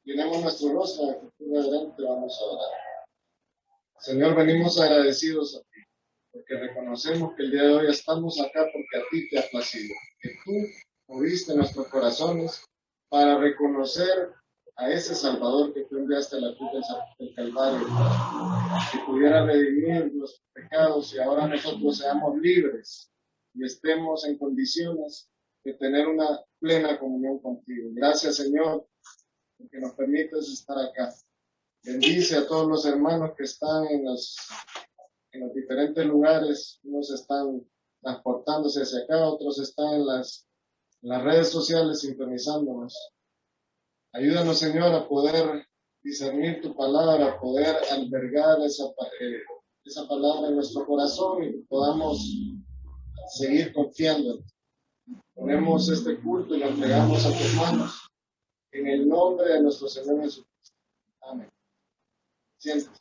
Llenemos nuestro rostro de actitud reverente, vamos a orar. Señor, venimos agradecidos a ti, porque reconocemos que el día de hoy estamos acá porque a ti te ha placido, que tú moviste nuestros corazones para reconocer a ese Salvador que tú enviaste a la cruz del Calvario, que pudiera redimir nuestros pecados y ahora nosotros seamos libres y estemos en condiciones de tener una plena comunión contigo. Gracias, Señor, porque nos permites estar acá. Bendice a todos los hermanos que están en los diferentes lugares. Unos están transportándose hacia acá, otros están en las redes sociales sintonizándonos. Ayúdanos, Señor, a poder discernir tu palabra, a poder albergar esa palabra en nuestro corazón y podamos seguir confiando. Ponemos este culto y lo entregamos a tus manos. En el nombre de nuestro Señor Jesucristo. Amén. Siéntate.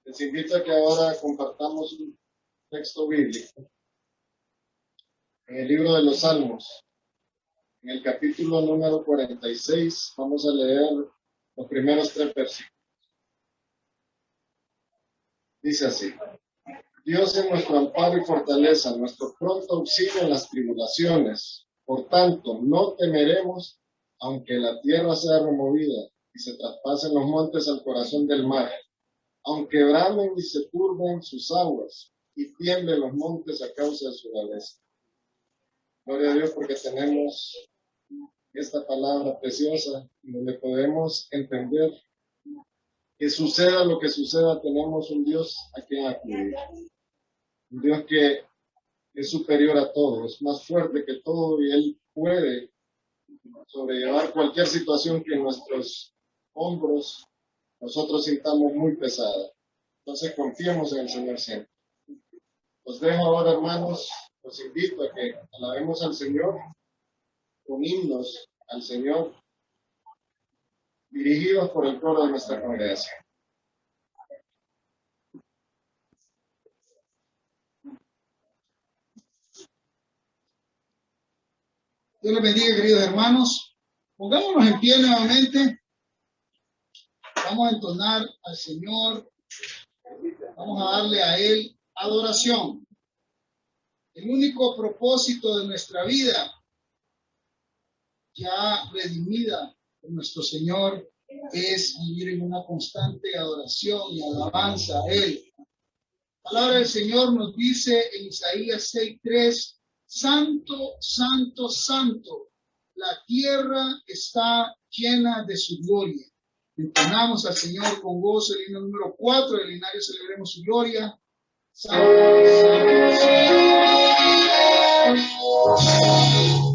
Les invito a que ahora compartamos un texto bíblico. En el libro de los Salmos, en el capítulo número 46, vamos a leer los primeros 3 versículos. Dice así: Dios es nuestro amparo y fortaleza, nuestro pronto auxilio en las tribulaciones. Por tanto, no temeremos, aunque la tierra sea removida y se traspasen los montes al corazón del mar, aunque bramen y se turben sus aguas y tiemblen los montes a causa de su braveza. Gloria a Dios porque tenemos esta palabra preciosa donde podemos entender que suceda lo que suceda, tenemos un Dios a quien acudir. Un Dios que es superior a todo, es más fuerte que todo y Él puede sobrellevar cualquier situación que en nuestros hombros nosotros sintamos muy pesada. Entonces confiemos en el Señor siempre. Los dejo ahora, hermanos, los invito a que alabemos al Señor con himnos al Señor dirigidos por el coro de nuestra congregación. Dios les bendiga, queridos hermanos. Pongámonos en pie nuevamente. Vamos a entonar al Señor. Vamos a darle a Él adoración. El único propósito de nuestra vida, ya redimida por nuestro Señor, es vivir en una constante adoración y alabanza a Él. La palabra del Señor nos dice en Isaías 6:3, Santo, santo, santo, la tierra está llena de su gloria. Entonamos al Señor con gozo el himno número 4 del Linario, celebremos su gloria. Santo, santo,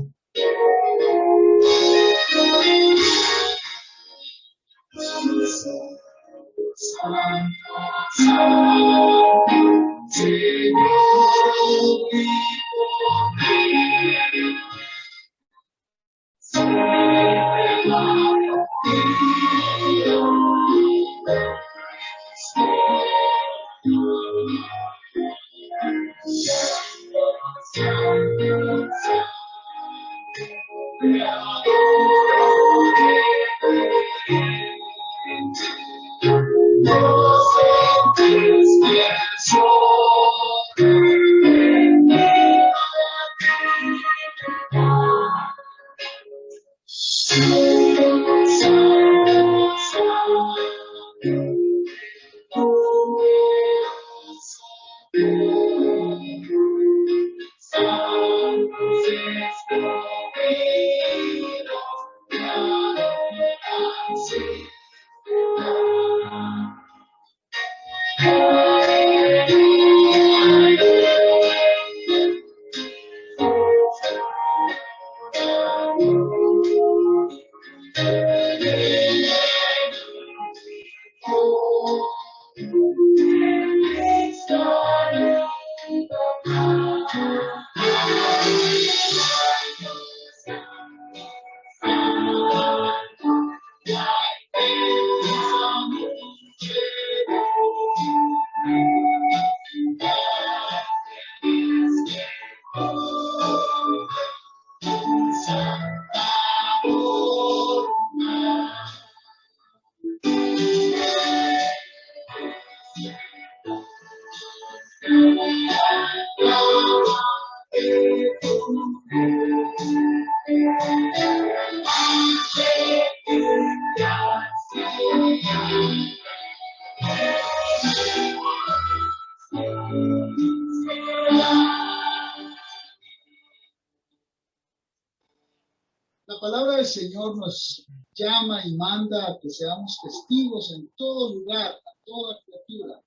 del Señor nos llama y manda a que seamos testigos en todo lugar, a toda criatura.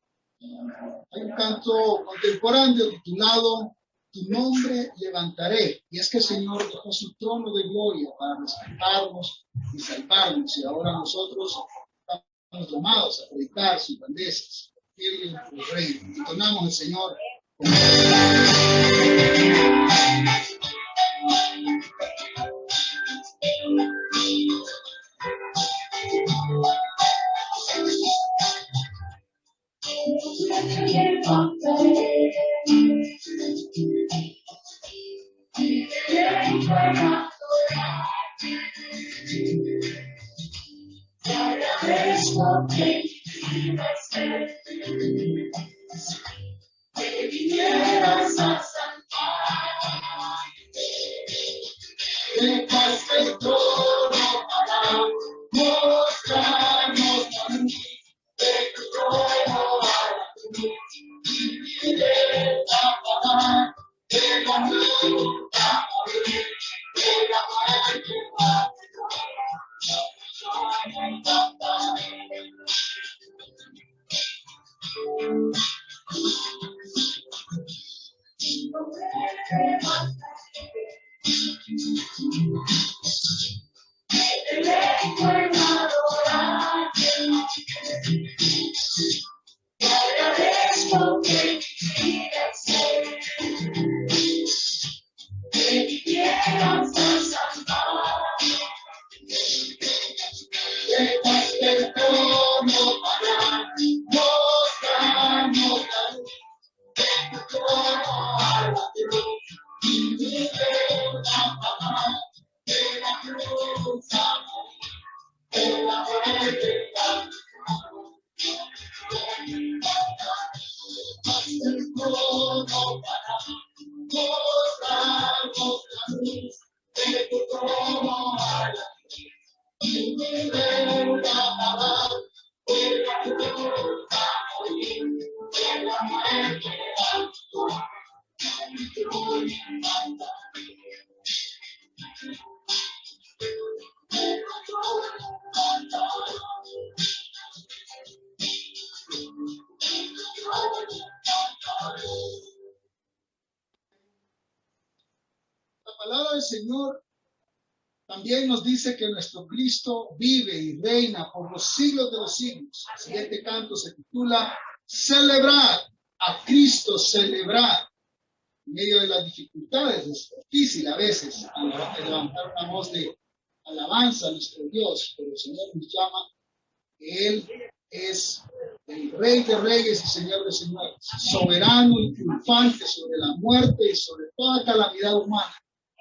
Hay un canto contemporáneo titulado Tu nombre levantaré. Y es que el Señor dejó su trono de gloria para rescatarnos y salvarnos. Y ahora nosotros estamos llamados a predicar sus grandezas, el reino. Entonamos al Señor. La palabra del Señor también nos dice que nuestro Cristo vive y reina por los siglos de los siglos. El siguiente canto se titula Celebrar, a Cristo celebrar. En medio de las dificultades es difícil a veces levantar una voz de alabanza a nuestro Dios, pero el Señor nos llama, que Él es el Rey de Reyes y Señor de Señores, soberano y triunfante sobre la muerte y sobre toda calamidad humana.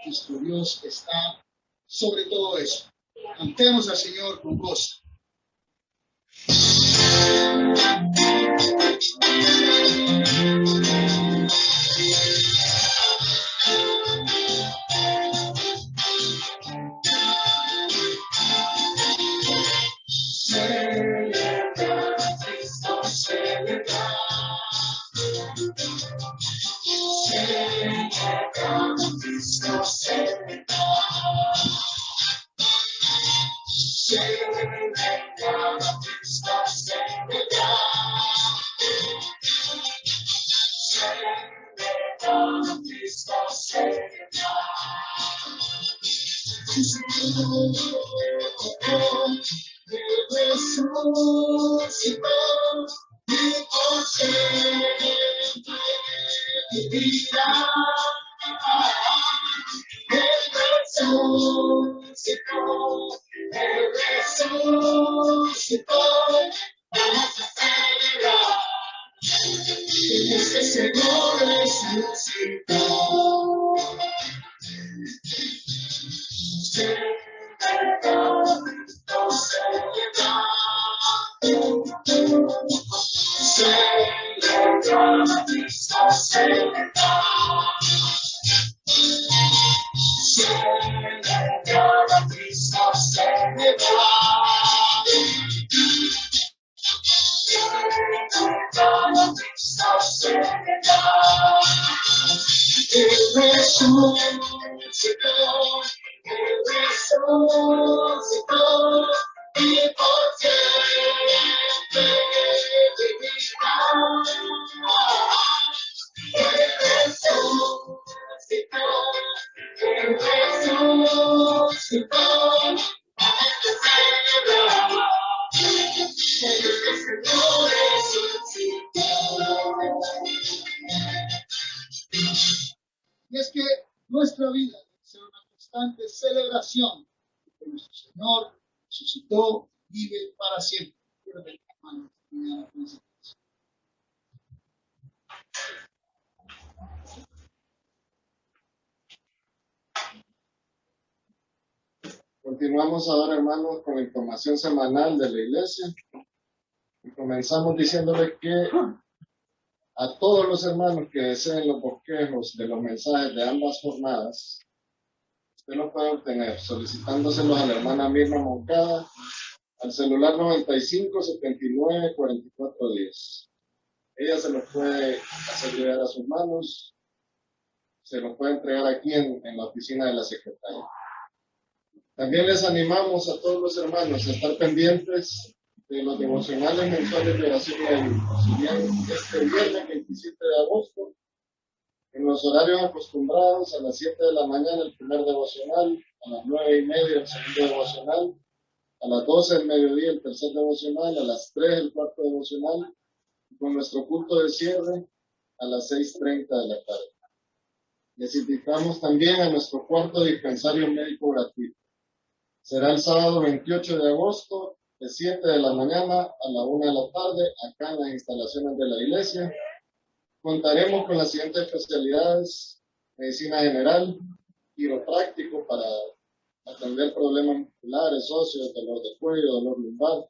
Nuestro Dios está sobre todo eso. Cantemos al Señor con gozo. y por siempre vivirá. Él resucitó, Él resucitó, hay que celebrarlo. El Señor resucitó. Y es que nuestra vida debe ser una constante celebración, porque nuestro Señor resucitó, vive para siempre. Continuamos ahora, hermanos, con la información semanal de la iglesia. Y comenzamos diciéndole que a todos los hermanos que deseen los bosquejos de los mensajes de ambas jornadas, usted los puede obtener solicitándoselos a la hermana Mirna Moncada al celular 95 79 44 10. Ella se los puede hacer llegar a sus manos, se los puede entregar aquí en la oficina de la secretaria. También les animamos a todos los hermanos a estar pendientes de los devocionales mensuales de oración y ayuno. Si bien este viernes 27 de agosto, en los horarios acostumbrados, a las 7 de la mañana el primer devocional, a las 9:30 el segundo devocional, a las 12 del mediodía el tercer devocional, a las 3 el cuarto devocional, y con nuestro culto de cierre a las 6:30 de la tarde. Les invitamos también a nuestro cuarto dispensario médico gratuito. Será el sábado 28 de agosto, de 7 de la mañana a la 1 de la tarde, acá en las instalaciones de la iglesia. Contaremos con las siguientes especialidades: medicina general, quiropráctico para atender problemas musculares, óseos, dolor de cuello, dolor lumbar,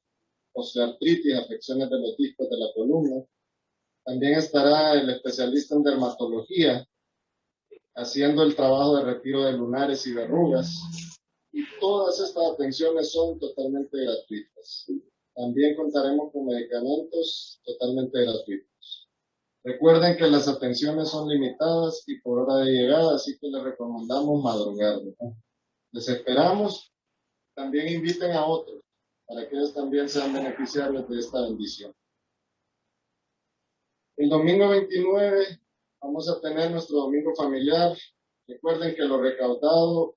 osteoartritis, afecciones de los discos de la columna. También estará el especialista en dermatología, haciendo el trabajo de retiro de lunares y verrugas. Y todas estas atenciones son totalmente gratuitas. También contaremos con medicamentos totalmente gratuitos. Recuerden que las atenciones son limitadas y por hora de llegada, así que les recomendamos madrugar, ¿no? Les esperamos. También inviten a otros para que ellos también sean beneficiarios de esta bendición. El domingo 29 vamos a tener nuestro domingo familiar. Recuerden que lo recaudado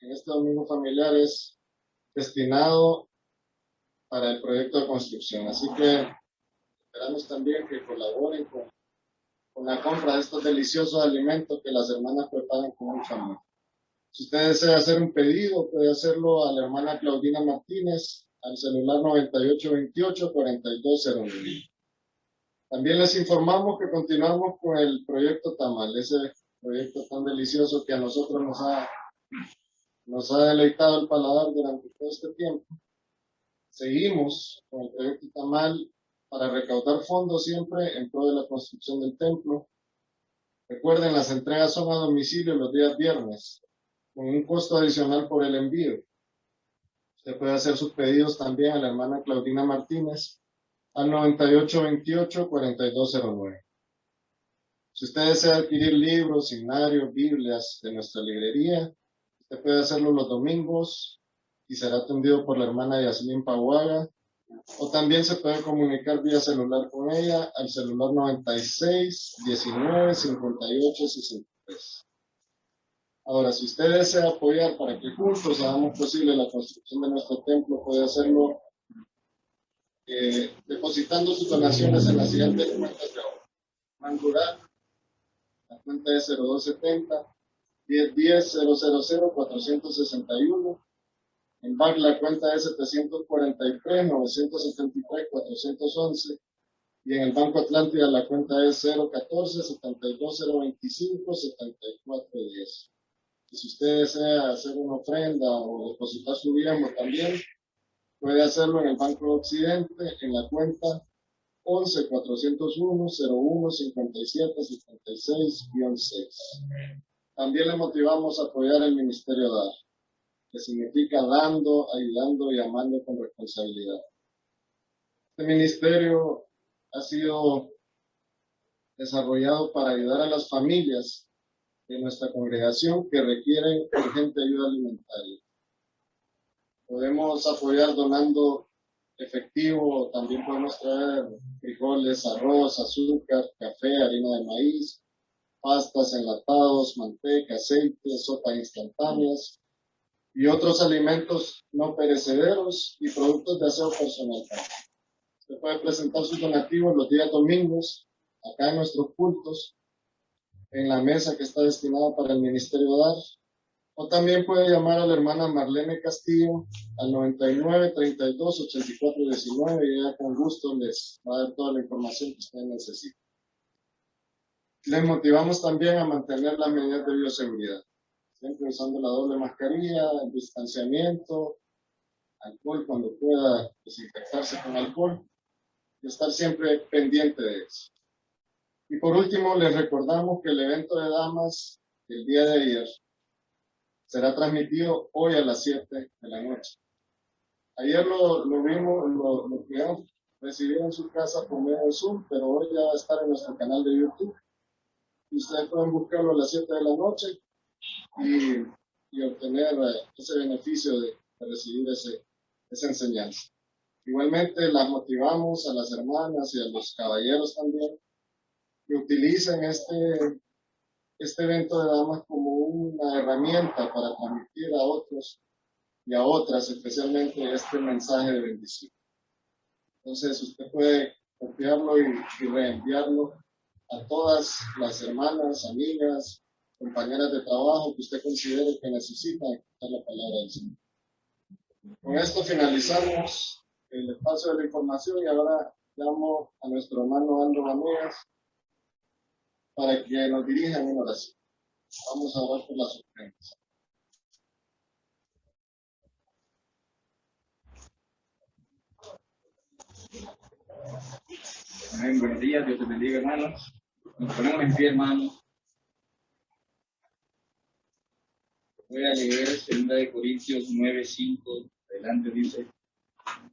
en este domingo familiar es destinado para el proyecto de construcción. Así que esperamos también que colaboren con la compra de estos deliciosos alimentos que las hermanas preparan con mucho amor. Si usted desea hacer un pedido, puede hacerlo a la hermana Claudina Martínez al celular 9828-4209. También les informamos que continuamos con el proyecto Tamal, ese proyecto tan delicioso que a nosotros nos ha deleitado el paladar durante todo este tiempo. Seguimos con el proyecto Tamal para recaudar fondos siempre en pro de la construcción del templo. Recuerden, las entregas son a domicilio los días viernes, con un costo adicional por el envío. Usted puede hacer sus pedidos también a la hermana Claudina Martínez al 9828-4209. Si usted desea adquirir libros, seminarios, Biblias de nuestra librería, usted puede hacerlo los domingos y será atendido por la hermana Yasmín Paguaga, o también se puede comunicar vía celular con ella al celular 96 19 58 63. Ahora, si usted desea apoyar para que juntos hagamos posible la construcción de nuestro templo, puede hacerlo depositando sus donaciones en las siguientes cuentas de ahorro. Manrural, la cuenta es 0270 1010 000 461. En BAC la cuenta es 743 973 411. Y en el Banco Atlántida la cuenta es 014 72 025 7410. Y si usted desea hacer una ofrenda o depositar su diezmo también, puede hacerlo en el Banco de Occidente en la cuenta 11 401 01 57 76-6. También le motivamos a apoyar el Ministerio DAR, que significa dando, ayudando y amando con responsabilidad. Este ministerio ha sido desarrollado para ayudar a las familias de nuestra congregación que requieren urgente ayuda alimentaria. Podemos apoyar donando efectivo, también podemos traer frijoles, arroz, azúcar, café, harina de maíz, pastas, enlatados, manteca, aceite, sopas instantáneas y otros alimentos no perecederos y productos de aseo personal. Usted puede presentar sus donativos los días domingos, acá en nuestros cultos, en la mesa que está destinada para el Ministerio DAR, o también puede llamar a la hermana Marlene Castillo al 99 32 84 19 y ella con gusto les va a dar toda la información que ustedes necesiten. Les motivamos también a mantener las medidas de bioseguridad, siempre usando la doble mascarilla, el distanciamiento, alcohol cuando pueda desinfectarse con alcohol y estar siempre pendiente de eso. Y por último, les recordamos que el evento de damas del día de ayer será transmitido hoy a las 7 de la noche. Ayer lo vimos, lo pudimos recibir en su casa por medio de Zoom, pero hoy ya va a estar en nuestro canal de YouTube. Y ustedes pueden buscarlo a las 7 de la noche y obtener ese beneficio de recibir esa enseñanza. Igualmente las motivamos a las hermanas y a los caballeros también que utilicen este evento de damas como una herramienta para transmitir a otros y a otras, especialmente este mensaje de bendición. Entonces usted puede copiarlo y reenviarlo a todas las hermanas, amigas, compañeras de trabajo que usted considere que necesitan escuchar la palabra del Señor. Con esto finalizamos el espacio de la información y ahora llamo a nuestro hermano Andro Ramírez para que nos dirija en una oración. Vamos a orar por las ofrendas. Amén. Buenos días, Dios te bendiga, hermanos. Nos ponemos en pie, hermanos. Voy a leer 2 Corintios 9:5. Adelante dice: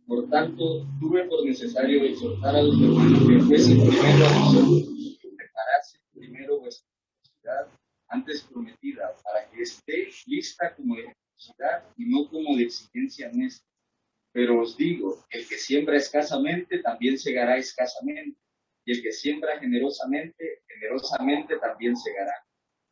por tanto, tuve por necesario exhortar a los hermanos que fuesen primero a vosotros, que preparasen primero vuestra necesidad antes prometida, para que esté lista como de necesidad y no como de exigencia nuestra. Pero os digo, el que siembra escasamente, también segará escasamente, y el que siembra generosamente, generosamente también segará.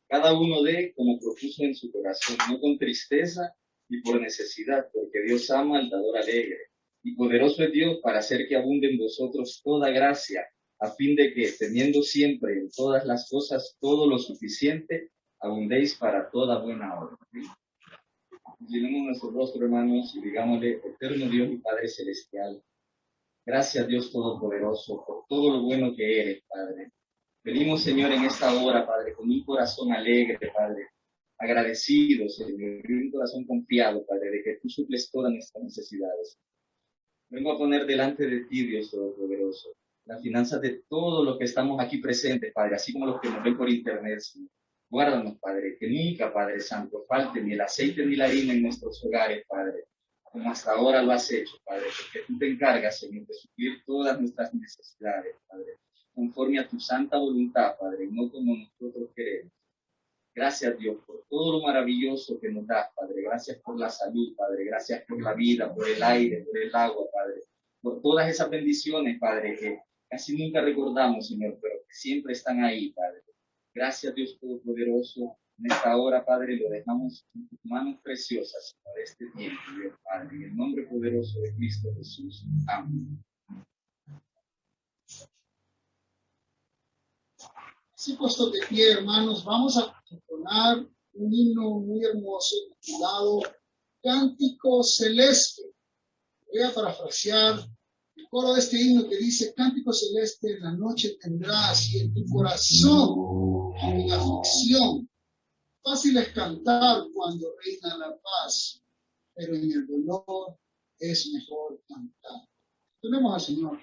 Cada uno dé como propuso en su corazón, no con tristeza y por necesidad, porque Dios ama al dador alegre. Y poderoso es Dios para hacer que abunde en vosotros toda gracia, a fin de que, teniendo siempre en todas las cosas todo lo suficiente, abundéis para toda buena obra. Inclinemos nuestro rostro, hermanos, y digámosle: eterno Dios y Padre Celestial, gracias, Dios Todopoderoso, por todo lo bueno que eres, Padre. Venimos, Señor, en esta hora, Padre, con un corazón alegre, Padre, agradecido, Señor, y un corazón confiado, Padre, de que tú suples todas nuestras necesidades. Vengo a poner delante de ti, Dios Todopoderoso, las finanzas de todo lo que estamos aquí presentes, Padre, así como los que nos ven por internet, Señor. Guárdanos, Padre, que nunca, Padre Santo, falte ni el aceite ni la harina en nuestros hogares, Padre, como hasta ahora lo has hecho, Padre, porque tú te encargas, Señor, de suplir todas nuestras necesidades, Padre, conforme a tu santa voluntad, Padre, y no como nosotros queremos. Gracias, Dios, por todo lo maravilloso que nos das, Padre. Gracias por la salud, Padre. Gracias por la vida, por el aire, por el agua, Padre. Por todas esas bendiciones, Padre, que casi nunca recordamos, Señor, pero que siempre están ahí, Padre. Gracias, Dios Todopoderoso. En esta hora, Padre, lo dejamos en tus manos preciosas para este tiempo, Dios, Padre. En el nombre poderoso de Cristo Jesús. Amén. Así puestos de pie, hermanos, vamos a entonar un himno muy hermoso titulado Cántico Celeste. Voy a parafrasear el coro de este himno que dice: Cántico celeste en la noche tendrás y en tu corazón en aflicción. Fácil es cantar cuando reina la paz, pero en el dolor es mejor cantar. Tenemos al Señor.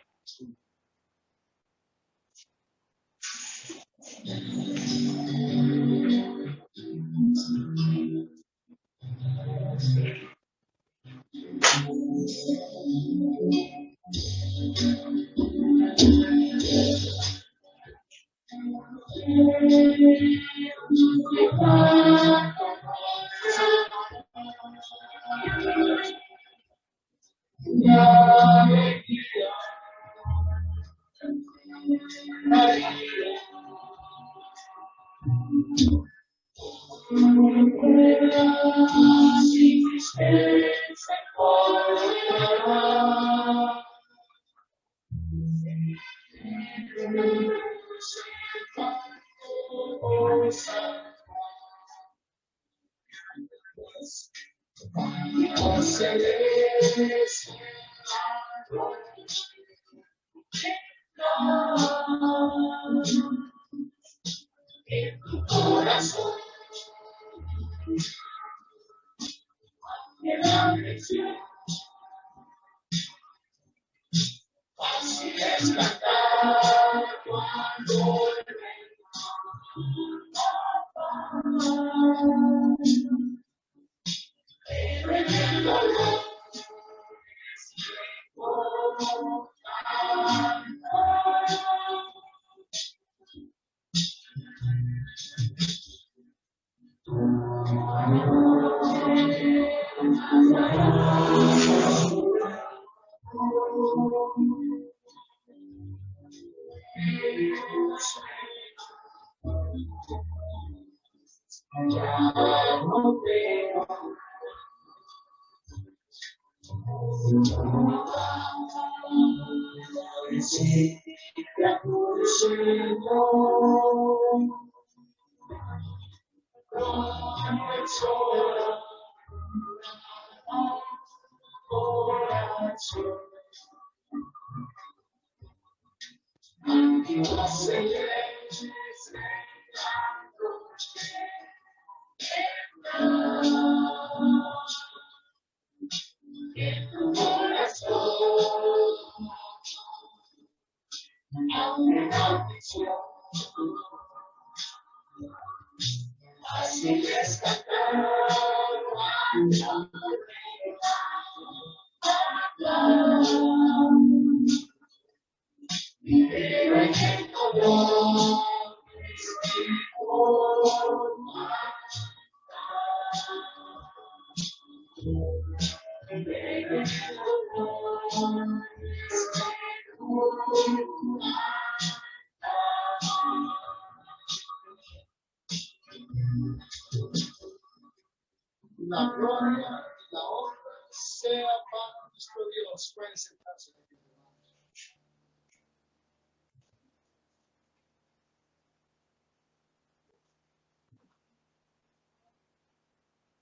La gloria y la honra sea para nuestro Dios. Pueden sentarse.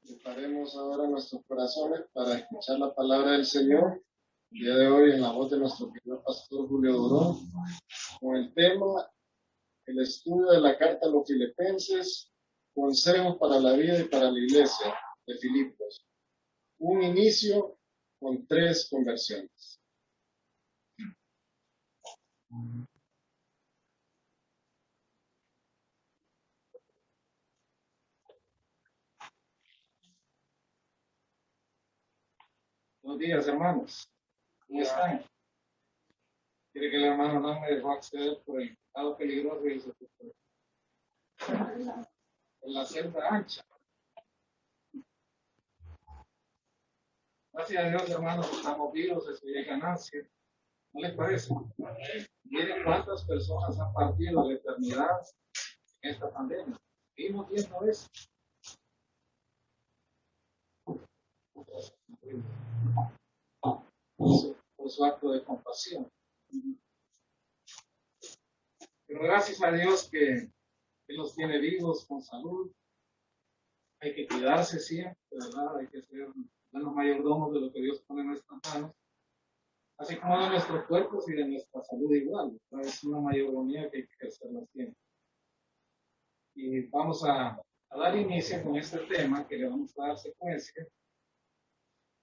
Preparemos ahora nuestros corazones para escuchar la palabra del Señor. El día de hoy en la voz de nuestro primer pastor Julio Durón, con el tema, el estudio de la carta a los Filipenses, consejos para la vida y para la iglesia de Filipos. Un inicio con 3 conversiones. Buenos días, hermanos. ¿Cómo están? Quiere que el hermano no me dejó acceder por el lado peligroso y se por la celda ancha. Gracias a Dios, hermanos, estamos vivos, eso ya es ganancia. ¿No les parece? Miren cuántas personas han partido de la eternidad en esta pandemia. Vimos viendo eso. Por su acto de compasión. Pero gracias a Dios que Él los tiene vivos con salud. Hay que cuidarse siempre, ¿verdad? Hay que ser buenos mayordomos de lo que Dios pone en nuestras manos. Así como de nuestros cuerpos y de nuestra salud igual. Es una mayordomía que hay que ejercerla siempre. Y vamos a dar inicio con este tema que le vamos a dar secuencia.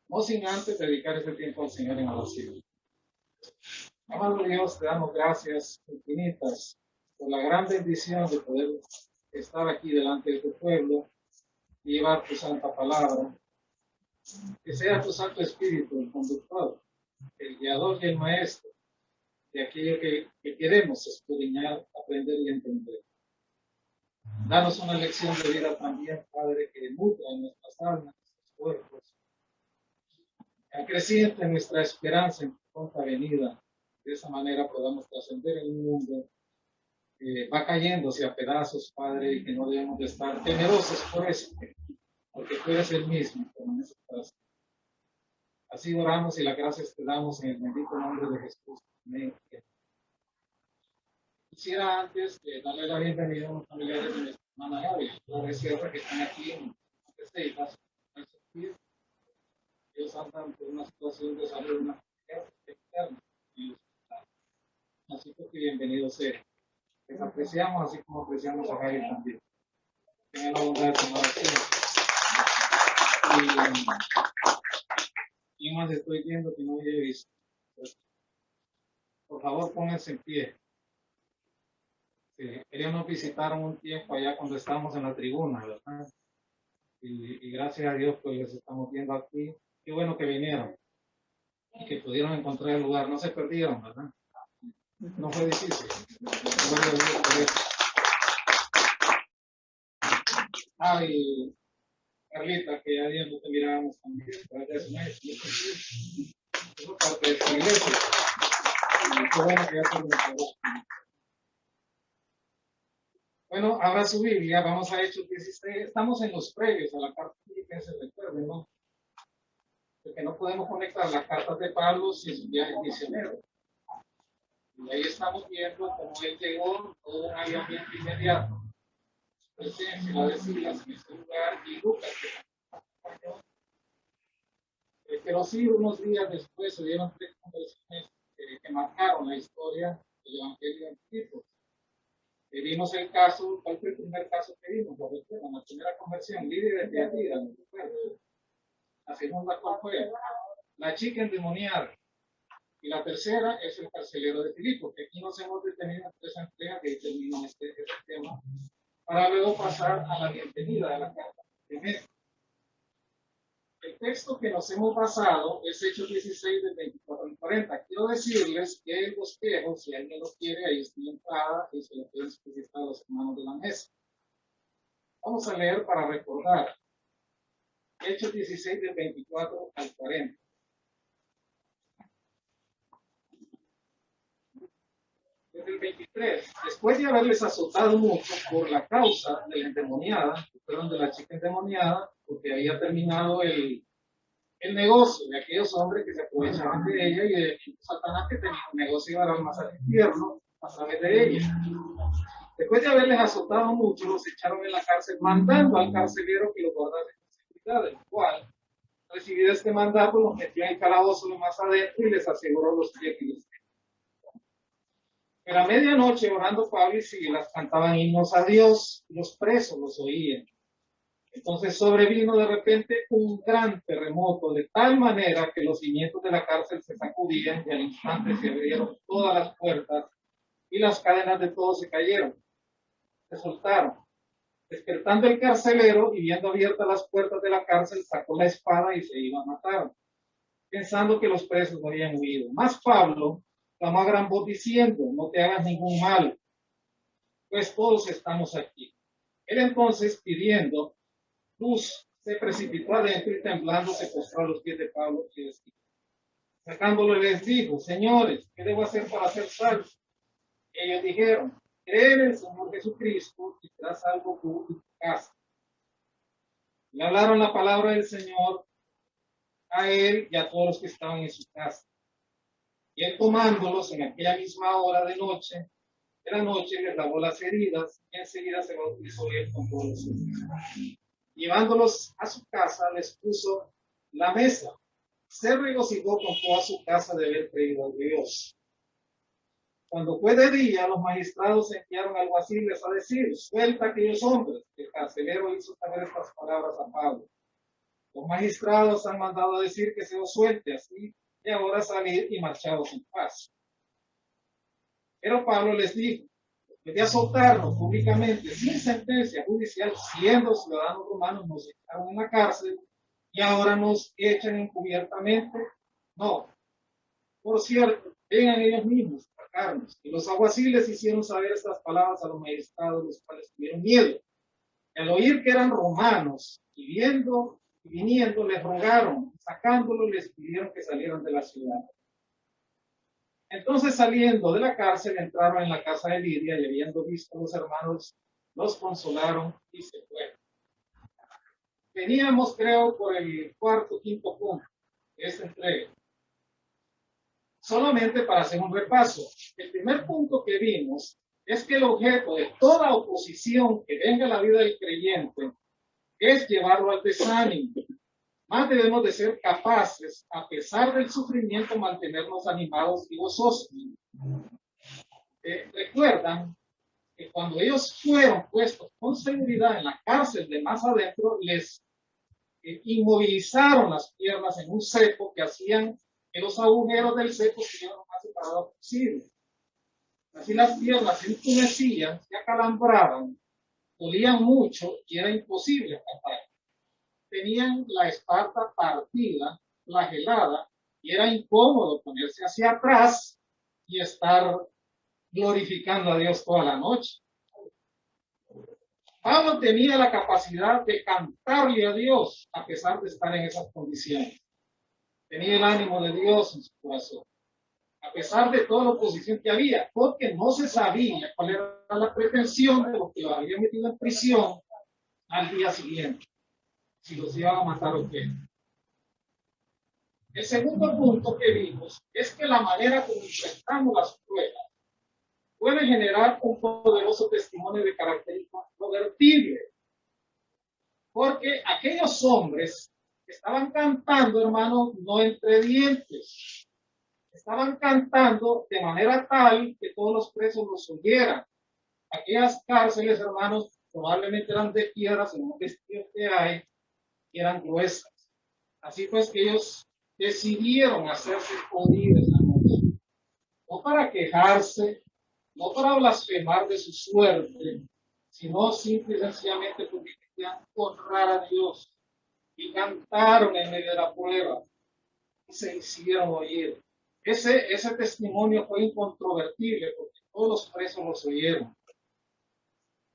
No sin antes dedicar este tiempo al Señor en oración. Amado Dios, te damos gracias infinitas por la gran bendición de poder estar aquí delante de tu pueblo y llevar tu santa palabra. Que sea tu Santo Espíritu el conductor, el guiador y el maestro de aquello que queremos escudriñar, aprender y entender. Danos una lección de vida también, Padre, que nutra nuestras almas, nuestros cuerpos. Acreciente nuestra esperanza en tu pronta venida. De esa manera podamos trascender en un mundo va cayéndose a pedazos, Padre, y que no debemos de estar temerosos por eso, porque tú eres el mismo, permanece para siempre. Así oramos y las gracias te damos en el bendito nombre de Jesús. Amén. Quisiera antes darle la bienvenida a los familiares de nuestra hermana Gaby, la reserva que están aquí en Esteitas. Ellos andan por una situación de salud, una enfermedad externa. Así que bienvenidos sean. Les apreciamos así como apreciamos a Gaby también. Tengan la bondad de tomar acción. Y más estoy viendo que no he visto. Por favor, pónganse en pie. Ellos nos visitaron un tiempo allá cuando estábamos en la tribuna, ¿verdad? Y gracias a Dios pues les estamos viendo aquí. Qué bueno que vinieron y que pudieron encontrar el lugar. No se perdieron, ¿verdad? No fue difícil. Gloria a Dios por eso. Ay, Carlita, que ya día no te mirábamos también. Eso es parte de esta iglesia. Y qué bueno que ya se lo. Bueno, abra su Biblia, vamos a Hechos 16. Estamos en los previos a la carta de Filipenses, recuerden, ¿no? Porque no podemos conectar las cartas de Pablo sin su viaje misionero. Y ahí estamos viendo cómo él llegó, todo un avivamiento inmediato. Presencia, la de Silas en este lugar, y Lucas, pero sí, unos días después se dieron 3 conversiones que marcaron la historia del Evangelio en Filipos. Vimos el caso, ¿cuál fue el primer caso que vimos? Lo recuerdan, la primera conversión, Lidia de Tiatira, ¿no recuerdan? La segunda, ¿cuál fue? La chica endemoniada. Y la tercera es el carcelero de Filipos, que aquí nos hemos detenido en 3 entregas que terminó este tema, para luego pasar a la bienvenida de la carta primera. El texto que nos hemos basado es Hechos 16, del 24 al 40. Quiero decirles que el bosquejo, si alguien lo quiere, ahí está la entrada y se lo pueden solicitar a los hermanos de la mesa. Vamos a leer para recordar. Hechos 16, del 24 al 40. Desde el 23. Después de haberles azotado mucho por la causa de la endemoniada, que fueron de la chica endemoniada, porque había terminado el negocio de aquellos hombres que se aprovechaban de ella y de Satanás que tenía un negocio iba a dar más al infierno a través de ella. Después de haberles azotado mucho, los echaron en la cárcel, mandando al carcelero que los guardase con seguridad, el cual, recibido este mandato, los metió en el calabozo lo más adentro y les aseguró los pies y los pies. Pero a medianoche, orando Pablo y Silas, cantaban himnos a Dios y los presos los oían. Entonces sobrevino de repente un gran terremoto, de tal manera que los cimientos de la cárcel se sacudían y al instante se abrieron todas las puertas y las cadenas de todos se cayeron, se soltaron. Despertando el carcelero y viendo abiertas las puertas de la cárcel, sacó la espada y se iba a matar, pensando que los presos habían huido. Mas Pablo clamó a gran voz diciendo: no te hagas ningún mal, pues todos estamos aquí. Él entonces, pidiendo luz, se precipitó adentro y temblando se postró a los pies de Pablo y de Silas. Sacándolo les dijo: señores, ¿qué debo hacer para ser salvo? Ellos dijeron: cree en el Señor Jesucristo y serás salvo tú y tu casa. Le hablaron la palabra del Señor a él y a todos los que estaban en su casa. Y él, tomándolos en aquella misma hora de la noche, les lavó las heridas y enseguida se bautizó él con todos los hombres. Llevándolos a su casa, les puso la mesa. Se regocijó con toda su casa de haber creído a Dios. Cuando fue de día, los magistrados enviaron alguaciles a decir: suelta a aquellos hombres. El carcelero hizo saber estas palabras a Pablo. Los magistrados han mandado a decir que se los suelte, así y ahora salir y marchados en paz. Pero Pablo les dijo: después de azotarnos públicamente, sin sentencia judicial, siendo ciudadanos romanos, nos echaron en la cárcel y ahora nos echan encubiertamente. No. Por cierto, vengan ellos mismos a sacarnos. Y los alguaciles hicieron saber estas palabras a los magistrados, los cuales tuvieron miedo. Y al oír que eran romanos y viniendo, les rogaron, sacándolos, les pidieron que salieran de la ciudad. Entonces, saliendo de la cárcel, entraron en la casa de Lidia y habiendo visto a los hermanos, los consolaron y se fueron. Veníamos, creo, por el cuarto, quinto punto de esta entrega. Solamente para hacer un repaso. El primer punto que vimos es que el objeto de toda oposición que venga a la vida del creyente es llevarlo al desánimo. Más debemos de ser capaces, a pesar del sufrimiento, mantenernos animados y gozosos. Recuerdan que cuando ellos fueron puestos con seguridad en la cárcel de más adentro, les inmovilizaron las piernas en un cepo que hacían que los agujeros del cepo estuvieran lo más separados posible. Así las piernas se entumecían, se acalambraban, dolían mucho y era imposible escapar. Tenían la espalda partida, flagelada, y era incómodo ponerse hacia atrás y estar glorificando a Dios toda la noche. Pablo tenía la capacidad de cantarle a Dios a pesar de estar en esas condiciones. Tenía el ánimo de Dios en su corazón, a pesar de toda la oposición que había, porque no se sabía cuál era la pretensión de los que lo habían metido en prisión al día siguiente, si los iban a matar o qué. El segundo punto que vimos es que la manera como enfrentamos las pruebas puede generar un poderoso testimonio de carácter incontrovertible. Porque aquellos hombres estaban cantando, hermanos, no entre dientes. Estaban cantando de manera tal que todos los presos los oyeran. Aquellas cárceles, hermanos, probablemente eran de piedra, según vestidos que hay, y eran gruesas. Así pues que ellos decidieron hacerse oír esa noche. No para quejarse, no para blasfemar de su suerte, sino simple y sencillamente porque querían honrar a Dios y cantaron en medio de la prueba y se hicieron oír. Ese testimonio fue incontrovertible porque todos los presos los oyeron.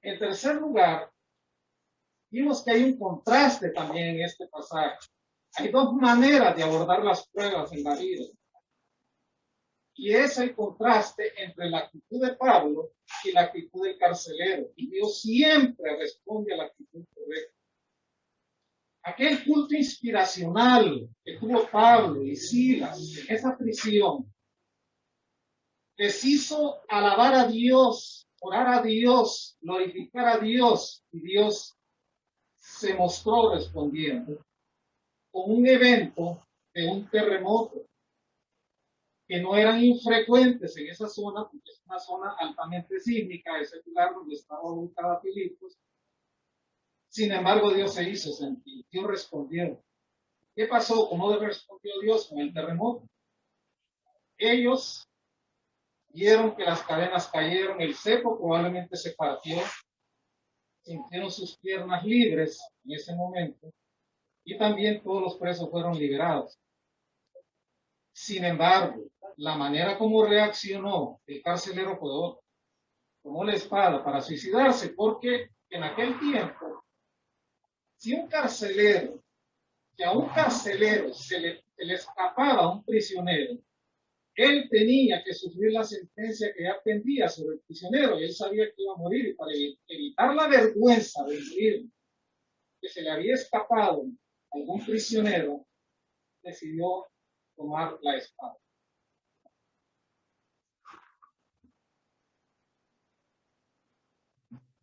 En tercer lugar, vimos que hay un contraste también en este pasaje. Hay dos maneras de abordar las pruebas en la vida. Y es el contraste entre la actitud de Pablo y la actitud del carcelero. Y Dios siempre responde a la actitud correcta. Aquel culto inspiracional que tuvo Pablo y Silas en esa prisión les hizo alabar a Dios, orar a Dios, glorificar a Dios, y Dios se mostró respondiendo con un evento de un terremoto que no eran infrecuentes en esa zona, porque es una zona altamente sísmica, ese lugar donde estaba ubicada Filipos. Sin embargo, Dios se hizo sentir, Dios respondió. ¿Qué pasó? ¿Cómo respondió Dios con el terremoto? Ellos vieron que las cadenas cayeron, el cepo probablemente se partió, sintieron sus piernas libres en ese momento, y también todos los presos fueron liberados. Sin embargo, la manera como reaccionó el carcelero fue otra. Tomó la espada para suicidarse, porque en aquel tiempo, si a un carcelero se le escapaba a un prisionero, él tenía que sufrir la sentencia que ya pendía sobre el prisionero, y él sabía que iba a morir, y para evitar la vergüenza de morir, que se le había escapado a algún prisionero, decidió tomar la espada.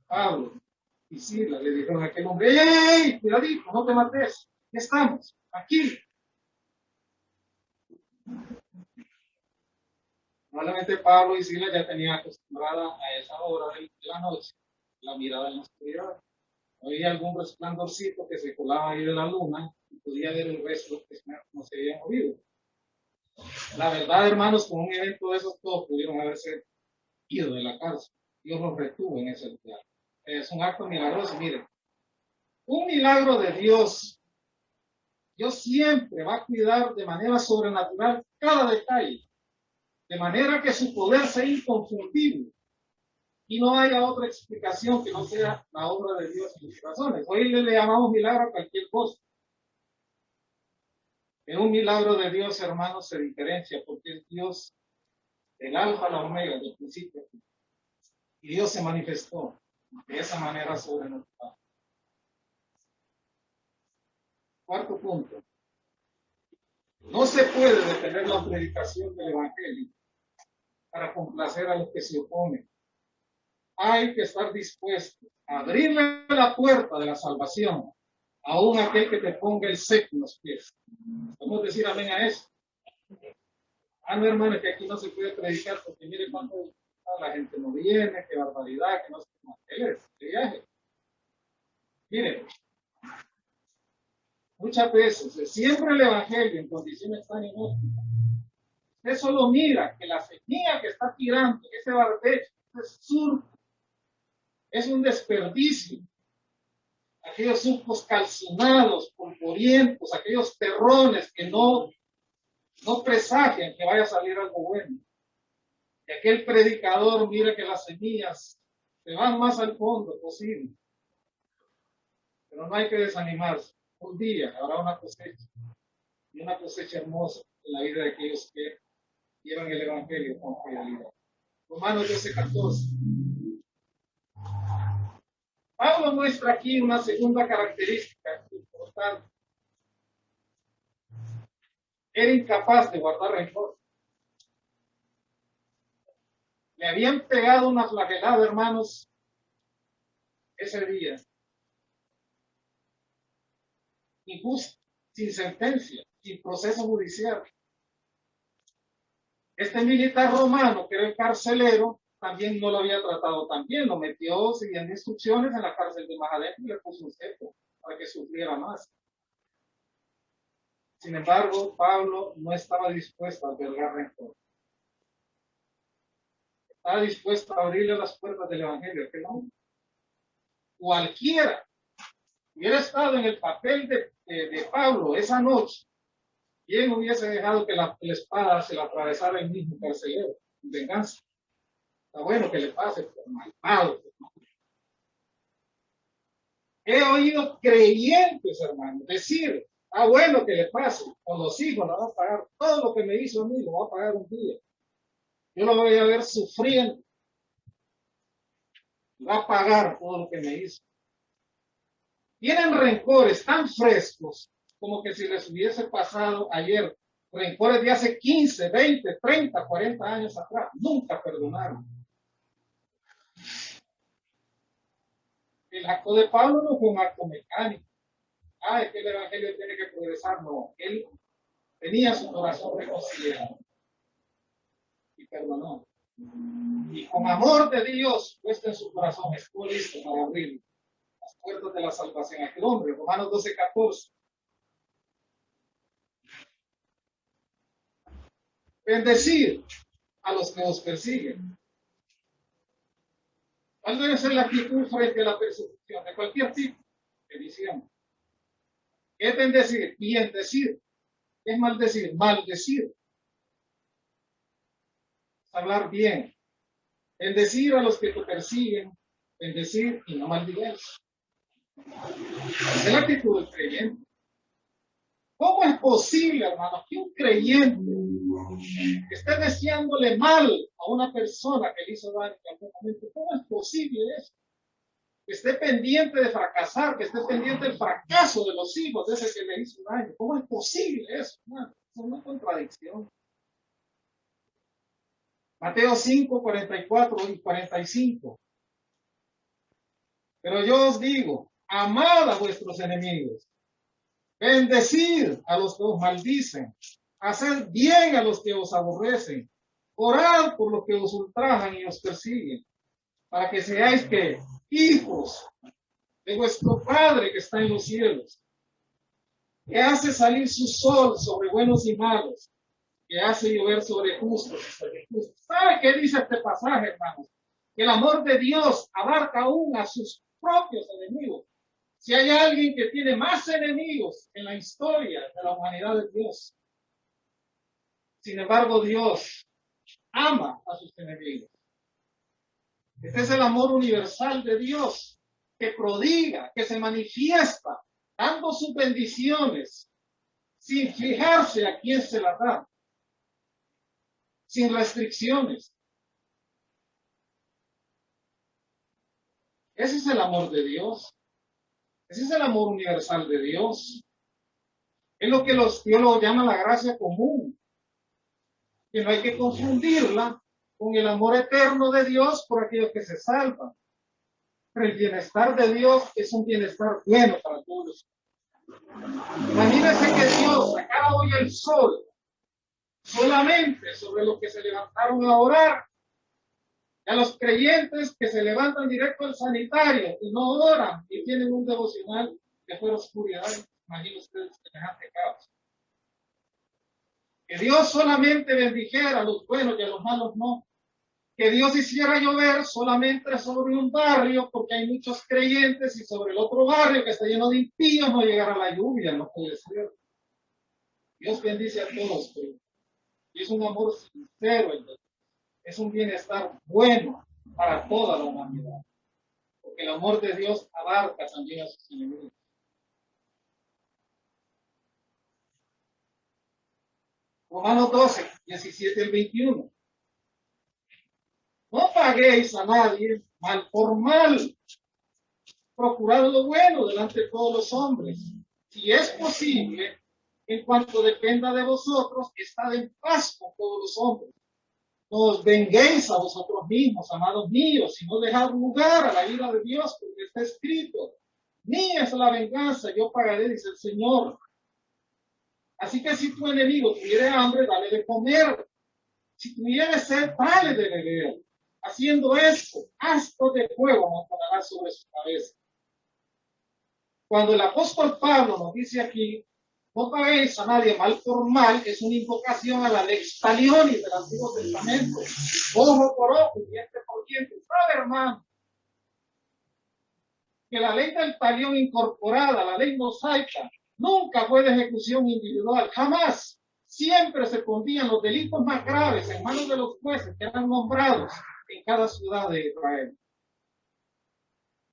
Pablo y Silas le dijeron a aquel hombre: ¡Ey, cuidadito, no te mates! Ya estamos, aquí. Probablemente Pablo y Silas ya tenían acostumbrada a esa hora de la noche la mirada en la oscuridad. Había algún resplandorcito que se colaba ahí de la luna y podía ver el resto que no se había movido. La verdad, hermanos, con un evento de esos todos pudieron haberse ido de la cárcel. Dios los retuvo en ese lugar. Es un acto milagroso. Miren, un milagro de Dios. Dios siempre va a cuidar de manera sobrenatural cada detalle, de manera que su poder sea inconfundible y no haya otra explicación que no sea la obra de Dios en sus corazones. Hoy le llamamos milagro a cualquier cosa. En un milagro de Dios, hermanos, se diferencia porque es Dios del alfa a la omega, del principio. Y Dios se manifestó de esa manera sobre nosotros. Cuarto punto. No se puede detener la predicación del Evangelio para complacer a los que se oponen. Hay que estar dispuesto a abrirle la puerta de la salvación aún aquel que te ponga el cepo en los pies. ¿Podemos decir amén a eso? Ah, no, hermano, que aquí no se puede predicar porque mire cuánto la gente no viene, qué barbaridad, que no se puede de viaje. Mire, muchas veces se siembra el evangelio en condiciones tan inóspitas. Usted solo mira que la semilla que está tirando, ese barbecho, ese surco, es un desperdicio. Aquellos surcos calcinados, polvorientos, aquellos terrones que no presagian que vaya a salir algo bueno. Y aquel predicador mira que las semillas se van más al fondo posible. Pero no hay que desanimarse. Un día habrá una cosecha. Y una cosecha hermosa en la vida de aquellos que llevan el Evangelio con fidelidad. Romanos 12:14. Pablo muestra aquí una segunda característica importante. Era incapaz de guardar rencor. Le habían pegado una flagelada, hermanos, ese día. Injusto, sin sentencia, sin proceso judicial. Este militar romano, que era el carcelero, también no lo había tratado tan bien. Lo metió siguiendo instrucciones en la cárcel de más adentro y le puso un cepo para que sufriera más. Sin embargo, Pablo no estaba dispuesto a albergar rencor. Estaba dispuesto a abrirle las puertas del Evangelio, que no. Cualquiera hubiera estado en el papel de Pablo esa noche, ¿quién hubiese dejado que la espada se la atravesara el mismo carcelero? Venganza. Está bueno que le pase, por malvado. He oído creyentes, hermanos, decir, está bueno que le pase, con los hijos la va a pagar, todo lo que me hizo a mí lo va a pagar un día. Yo lo voy a ver sufriendo. Va a pagar todo lo que me hizo. Tienen rencores tan frescos como que si les hubiese pasado ayer. Rencores de hace 15, 20, 30, 40 años atrás. Nunca perdonaron. El acto de Pablo no fue un acto mecánico. Ah, es que el evangelio tiene que progresar. No, él tenía su corazón reconciliado y perdonó. Y con amor de Dios puesto en su corazón, estuvo listo para abrir las puertas de la salvación a aquel hombre. Romanos 12:14. Bendecir a los que os persiguen. ¿Cuál debe ser la actitud frente a la persecución de cualquier tipo? Bendición. ¿Qué es bendecir? Bien decir. ¿Qué es maldecir? Maldecir. Hablar bien. Bendecir a los que te persiguen. Bendecir y no maldigas. Es la actitud del creyente. ¿Cómo es posible, hermanos, que un creyente esté deseándole mal a una persona que le hizo daño en algún momento? ¿Cómo es posible eso? Que esté pendiente de fracasar, que esté pendiente del fracaso de los hijos de ese que le hizo daño. ¿Cómo es posible eso, hermano? Es una contradicción. Mateo 5, 44 y 45. Pero yo os digo, amad a vuestros enemigos, bendecid a los que os maldicen, haced bien a los que os aborrecen, orad por los que os ultrajan y os persiguen, para que seáis que hijos de vuestro Padre que está en los cielos, que hace salir su sol sobre buenos y malos, que hace llover sobre justos y sobre injustos. ¿Sabe qué dice este pasaje, hermanos? Que el amor de Dios abarca aún a sus propios enemigos. Si hay alguien que tiene más enemigos en la historia de la humanidad de Dios, sin embargo, Dios ama a sus enemigos. Este es el amor universal de Dios, que prodiga, que se manifiesta, dando sus bendiciones, sin fijarse a quién se las da. sin restricciones. Ese es el amor de Dios. Ese es el amor universal de Dios. Es lo que los teólogos llaman la gracia común, que no hay que confundirla con el amor eterno de Dios por aquellos que se salvan. Pero el bienestar de Dios es un bienestar bueno para todos. Imagínense que Dios sacara hoy el sol solamente sobre los que se levantaron a orar, y a los creyentes que se levantan directo al sanitario y no oran y tienen un devocional que fuera oscuridad. Imaginen ustedes semejante caos. Que Dios solamente bendijera a los buenos y a los malos no. Que Dios hiciera llover solamente sobre un barrio porque hay muchos creyentes y sobre el otro barrio que está lleno de impíos no llegará la lluvia, no puede ser. Dios bendice a todos, y es un amor sincero, es un bienestar bueno para toda la humanidad, porque el amor de Dios abarca también a sus enemigos. Romanos 12, 17 al 21. No paguéis a nadie mal por mal. Procurad lo bueno delante de todos los hombres. Si es posible, en cuanto dependa de vosotros, estad en paz con todos los hombres. No os venguéis a vosotros mismos, amados míos, sino dejad lugar a la ira de Dios, porque está escrito: mía es la venganza, yo pagaré, dice el Señor. Así que si tu enemigo tuviere hambre, dale de comer. Si tuviere sed, dale de beber. Haciendo esto, astos de fuego montará sobre su cabeza. Cuando el apóstol Pablo nos dice aquí, no paguéis a nadie mal por mal, es una invocación a la lex talionis del Antiguo Testamento. Ojo por ojo, diente por diente. ¿Sabe, hermano? Que la ley del talión incorporada, la ley mosaica, nunca fue de ejecución individual, jamás. Siempre se ponían los delitos más graves en manos de los jueces que eran nombrados en cada ciudad de Israel.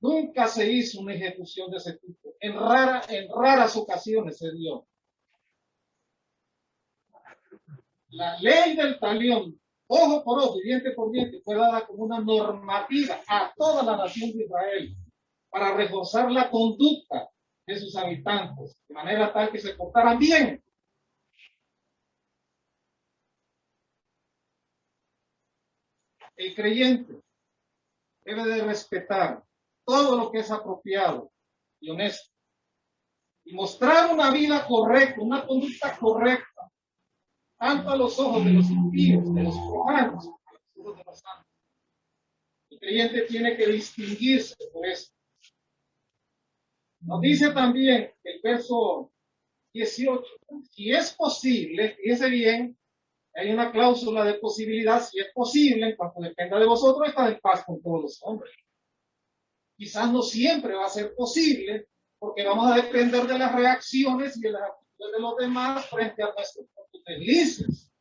Nunca se hizo una ejecución de ese tipo. En raras ocasiones se dio. La ley del talión, ojo por ojo, diente por diente, fue dada como una normativa a toda la nación de Israel para reforzar la conducta de sus habitantes, de manera tal que se portaran bien. El creyente debe de respetar todo lo que es apropiado y honesto y mostrar una vida correcta, una conducta correcta, tanto a los ojos de los impíos, de los profanos, como a los ojos de los santos. El creyente tiene que distinguirse por esto. Nos dice también el verso 18, si es posible, fíjese bien, hay una cláusula de posibilidad, si es posible, en cuanto dependa de vosotros, estar en paz con todos los hombres. Quizás no siempre va a ser posible, porque vamos a depender de las reacciones y de las actitudes de los demás frente a nuestros propios deslices.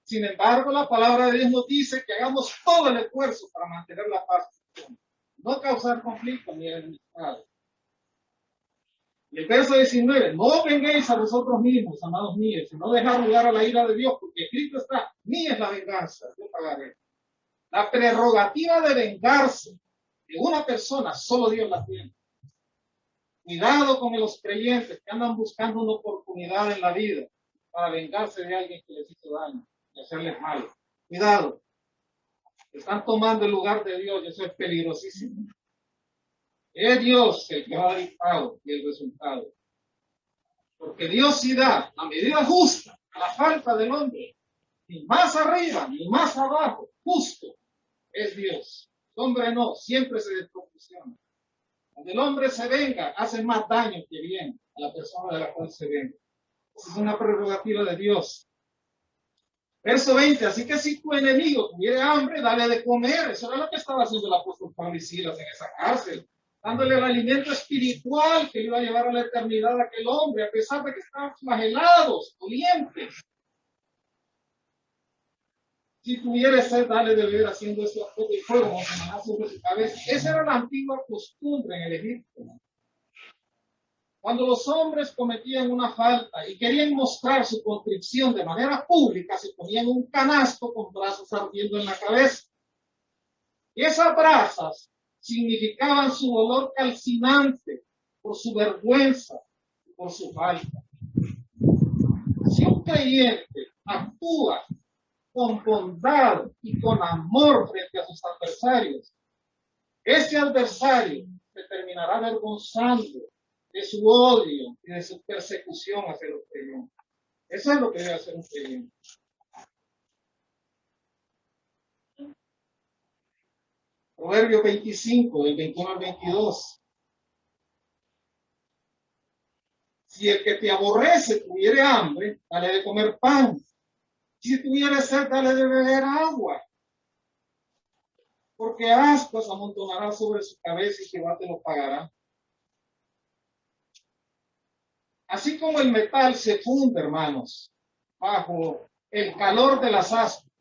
Sin embargo, la palabra de Dios nos dice que hagamos todo el esfuerzo para mantener la paz, no causar conflicto ni enemistades. Y el verso 19, no vengáis a vosotros mismos, amados míos, sino dejar lugar a la ira de Dios, porque escrito está, mía es la venganza, yo pagaré. La prerrogativa de vengarse de una persona, solo Dios la tiene. Cuidado con los creyentes que andan buscando una oportunidad en la vida para vengarse de alguien que les hizo daño y hacerles mal. Cuidado. Están tomando el lugar de Dios y eso es peligrosísimo. Es Dios el que va a dar el pago y el resultado. Porque Dios sí da la medida justa a la falta del hombre. Ni más arriba, ni más abajo. Justo es Dios. El hombre no, siempre se desproporciona. Cuando el hombre se venga, hace más daño que bien a la persona de la cual se venga. Esa es una prerrogativa de Dios. Verso 20, así que si tu enemigo tuviera hambre, dale de comer. Eso era lo que estaba haciendo el apóstol Pablo y Silas en esa cárcel. Dándole el alimento espiritual que iba a llevar a la eternidad a aquel hombre, a pesar de que estaban flagelados, dolientes. Si tuviera sed, dale de beber, haciendo esto a fuego y fuego, sobre su cabeza. Esa era la antigua costumbre en el Egipto. Cuando los hombres cometían una falta y querían mostrar su contrición de manera pública, se ponían un canasto con brasas ardiendo en la cabeza. Y esas brasas significaban su dolor calcinante por su vergüenza y por su falta. Si un creyente actúa con bondad y con amor frente a sus adversarios, ese adversario se terminará avergonzando de su odio y de su persecución hacia los creyentes. Eso es lo que debe hacer un creyente. Proverbio 25, del 21 al 22. Si el que te aborrece tuviere hambre, dale de comer pan. Si tuviere sed, dale de beber agua. Porque ascuas amontonará sobre su cabeza y Jehová te lo pagará. Así como el metal se funde, hermanos, bajo el calor de las ascuas,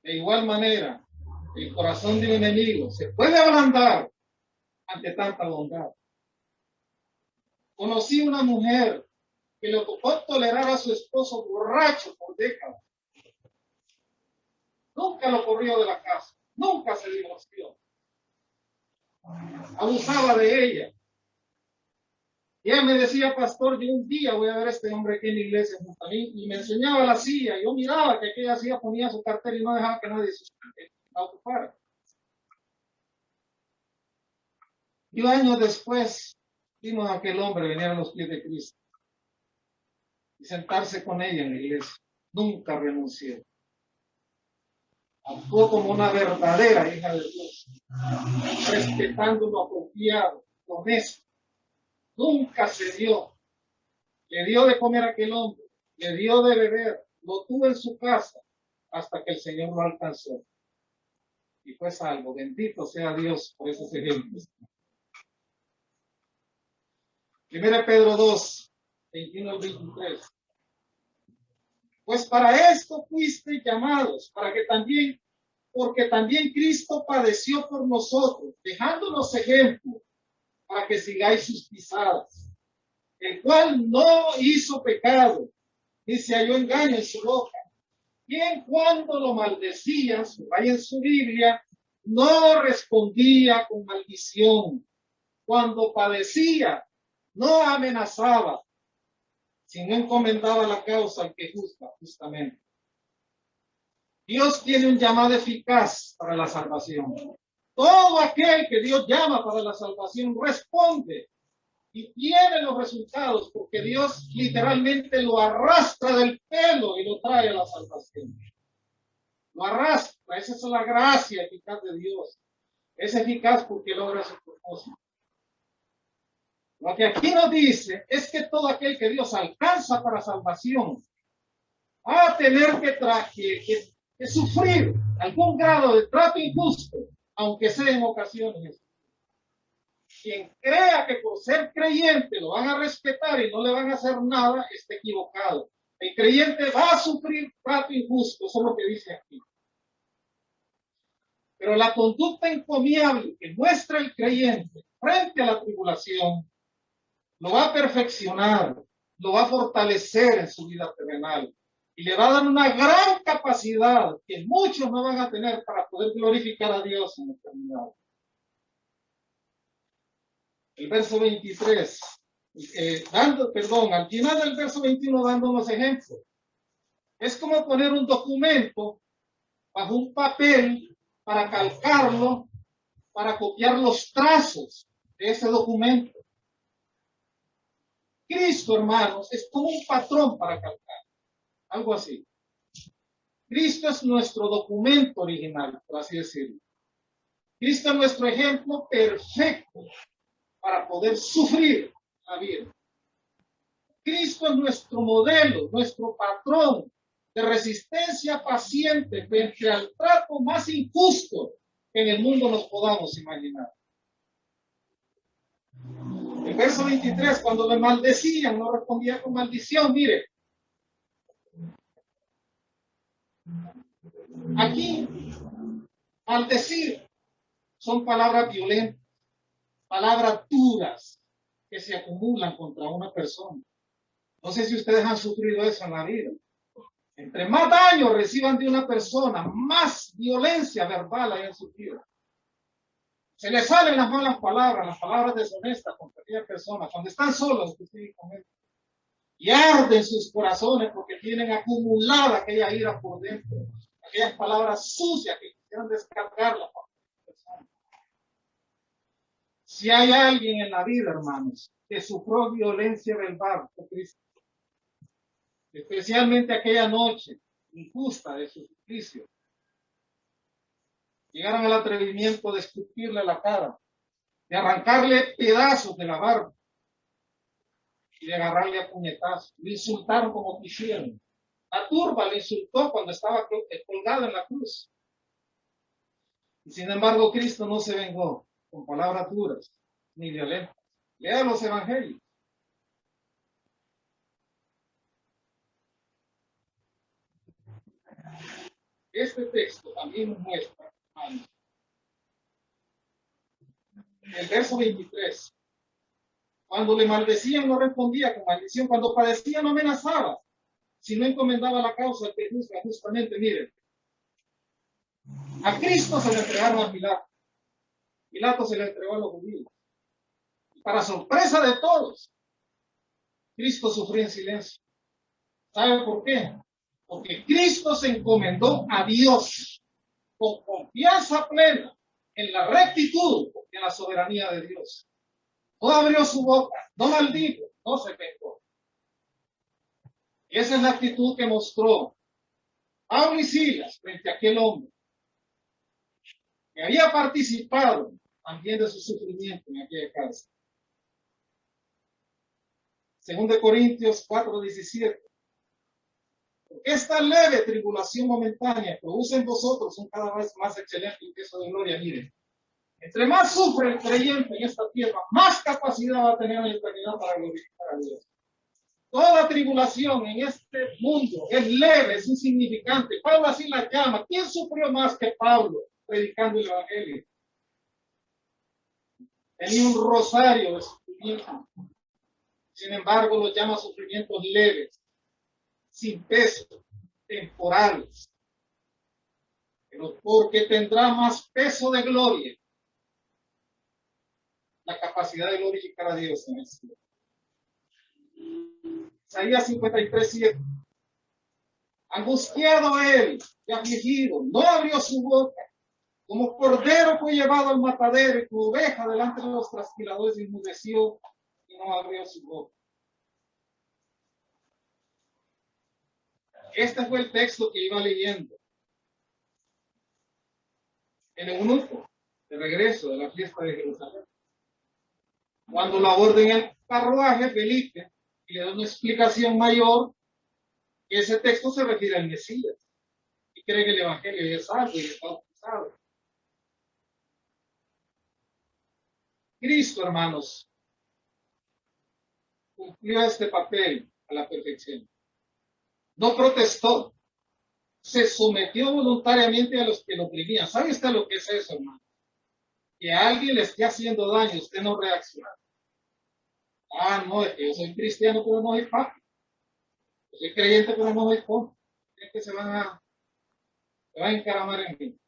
de igual manera, el corazón de un enemigo se puede ablandar ante tanta bondad. Conocí una mujer que le tocó tolerar a su esposo borracho por décadas. Nunca lo corrió de la casa, nunca se divorció. Abusaba de ella. Y ella me decía, pastor, yo un día voy a ver a este hombre aquí en la iglesia junto a mí, y me enseñaba la silla. Yo miraba que aquella silla ponía su cartera y no dejaba que nadie la ocupara. Y años después vimos a aquel hombre venir a los pies de Cristo y sentarse con ella en la iglesia. Nunca renunció. Actuó como una verdadera hija de Dios, respetando lo apropiado, lo honesto. Nunca se dio. Le dio de comer a aquel hombre, le dio de beber, lo tuvo en su casa hasta que el Señor lo alcanzó. Y fue salvo. Bendito sea Dios por esos ejemplos. 1 Pedro 2, 21 al 23. Pues para esto fuiste llamados, porque también Cristo padeció por nosotros, dejándonos ejemplo para que sigáis sus pisadas, el cual no hizo pecado, ni se halló engaño en su boca. Y en cuando lo maldecían, vaya en su Biblia, no respondía con maldición. Cuando padecía, no amenazaba, sino encomendaba la causa al que juzga justamente. Dios tiene un llamado eficaz para la salvación. Todo aquel que Dios llama para la salvación responde y tiene los resultados, porque Dios literalmente lo arrastra del pelo y lo trae a la salvación. Lo arrastra, esa es la gracia eficaz de Dios. Es eficaz porque logra su propósito. Lo que aquí nos dice es que todo aquel que Dios alcanza para salvación va a tener que sufrir algún grado de trato injusto, aunque sea en ocasiones. Quien crea que por ser creyente lo van a respetar y no le van a hacer nada, está equivocado. El creyente va a sufrir trato injusto, eso es lo que dice aquí. Pero la conducta encomiable que muestra el creyente frente a la tribulación lo va a perfeccionar, lo va a fortalecer en su vida terrenal y le va a dar una gran capacidad que muchos no van a tener para poder glorificar a Dios en la eternidad. El verso 23, al final del verso 21 dando unos ejemplos. Es como poner un documento bajo un papel para calcarlo, para copiar los trazos de ese documento. Cristo, hermanos, es como un patrón para calcar, algo así. Cristo es nuestro documento original, por así decirlo. Cristo es nuestro ejemplo perfecto para poder sufrir la vida. Cristo es nuestro modelo, nuestro patrón de resistencia paciente frente al trato más injusto que en el mundo nos podamos imaginar. El verso 23, cuando le maldecían, no respondía con maldición. Mire, aquí, maldecir son palabras violentas, palabras duras que se acumulan contra una persona. No sé si ustedes han sufrido eso en la vida. Entre más daño reciban de una persona, más violencia verbal hayan sufrido. Se les salen las malas palabras, las palabras deshonestas contra aquella persona, cuando están solos con él. Y arden sus corazones porque tienen acumulada aquella ira por dentro, aquellas palabras sucias que quisieran descargarlas. Si hay alguien en la vida, hermanos, que sufrió violencia verbal por Cristo, especialmente aquella noche injusta de su suplicio, llegaron al atrevimiento de escupirle la cara, de arrancarle pedazos de la barba y de agarrarle a puñetazos. Le insultaron como quisieron. La turba le insultó cuando estaba colgado en la cruz. Y sin embargo, Cristo no se vengó con palabras duras ni violentas. Lea los evangelios. Este texto también nos muestra, hermanos, el verso 23. Cuando le maldecían no respondía con maldición, cuando padecía no amenazaba, sino encomendaba la causa al que juzga justamente. Miren, a Cristo se le entregaron a Pilato. Pilato se le entregó a los judíos. Y para sorpresa de todos, Cristo sufrió en silencio. ¿Sabe por qué? Porque Cristo se encomendó a Dios con confianza plena en la rectitud y en la soberanía de Dios. No abrió su boca, no maldijo, no se pecó. Y esa es la actitud que mostró Pablo y Silas frente a aquel hombre que había participado también de su sufrimiento en aquella cárcel. 2 Corintios 4:17. Porque esta leve tribulación momentánea produce en vosotros un cada vez más excelente peso de gloria. Miren, entre más sufre el creyente en esta tierra, más capacidad va a tener en la eternidad para glorificar a Dios. Toda tribulación en este mundo es leve, es insignificante. Pablo así la llama. ¿Quién sufrió más que Pablo predicando el evangelio? Tenía un rosario de sufrimiento. Sin embargo, los llama sufrimientos leves, sin peso, temporales. Pero porque tendrá más peso de gloria, la capacidad de glorificar a Dios en el cielo. Isaías 53:7. Angustiado él y afligido, no abrió su boca. Como cordero fue llevado al matadero y como oveja delante de los trasquiladores enmudeció y no abrió su boca. Este fue el texto que iba leyendo. El eunuco, de regreso de la fiesta de Jerusalén. Cuando lo aborda en el carruaje, Felipe, y le da una explicación mayor, que ese texto se refiere al Mesías. Y cree que el Evangelio es salvo y está bautizado. Cristo, hermanos, cumplió este papel a la perfección. No protestó, se sometió voluntariamente a los que lo oprimían. ¿Sabe usted lo que es eso, hermano? Que a alguien le esté haciendo daño, usted no reacciona. Ah, no, es que yo soy cristiano, pero no soy papi. Yo soy creyente, pero no soy pobre. Es que se van a encaramar en mí.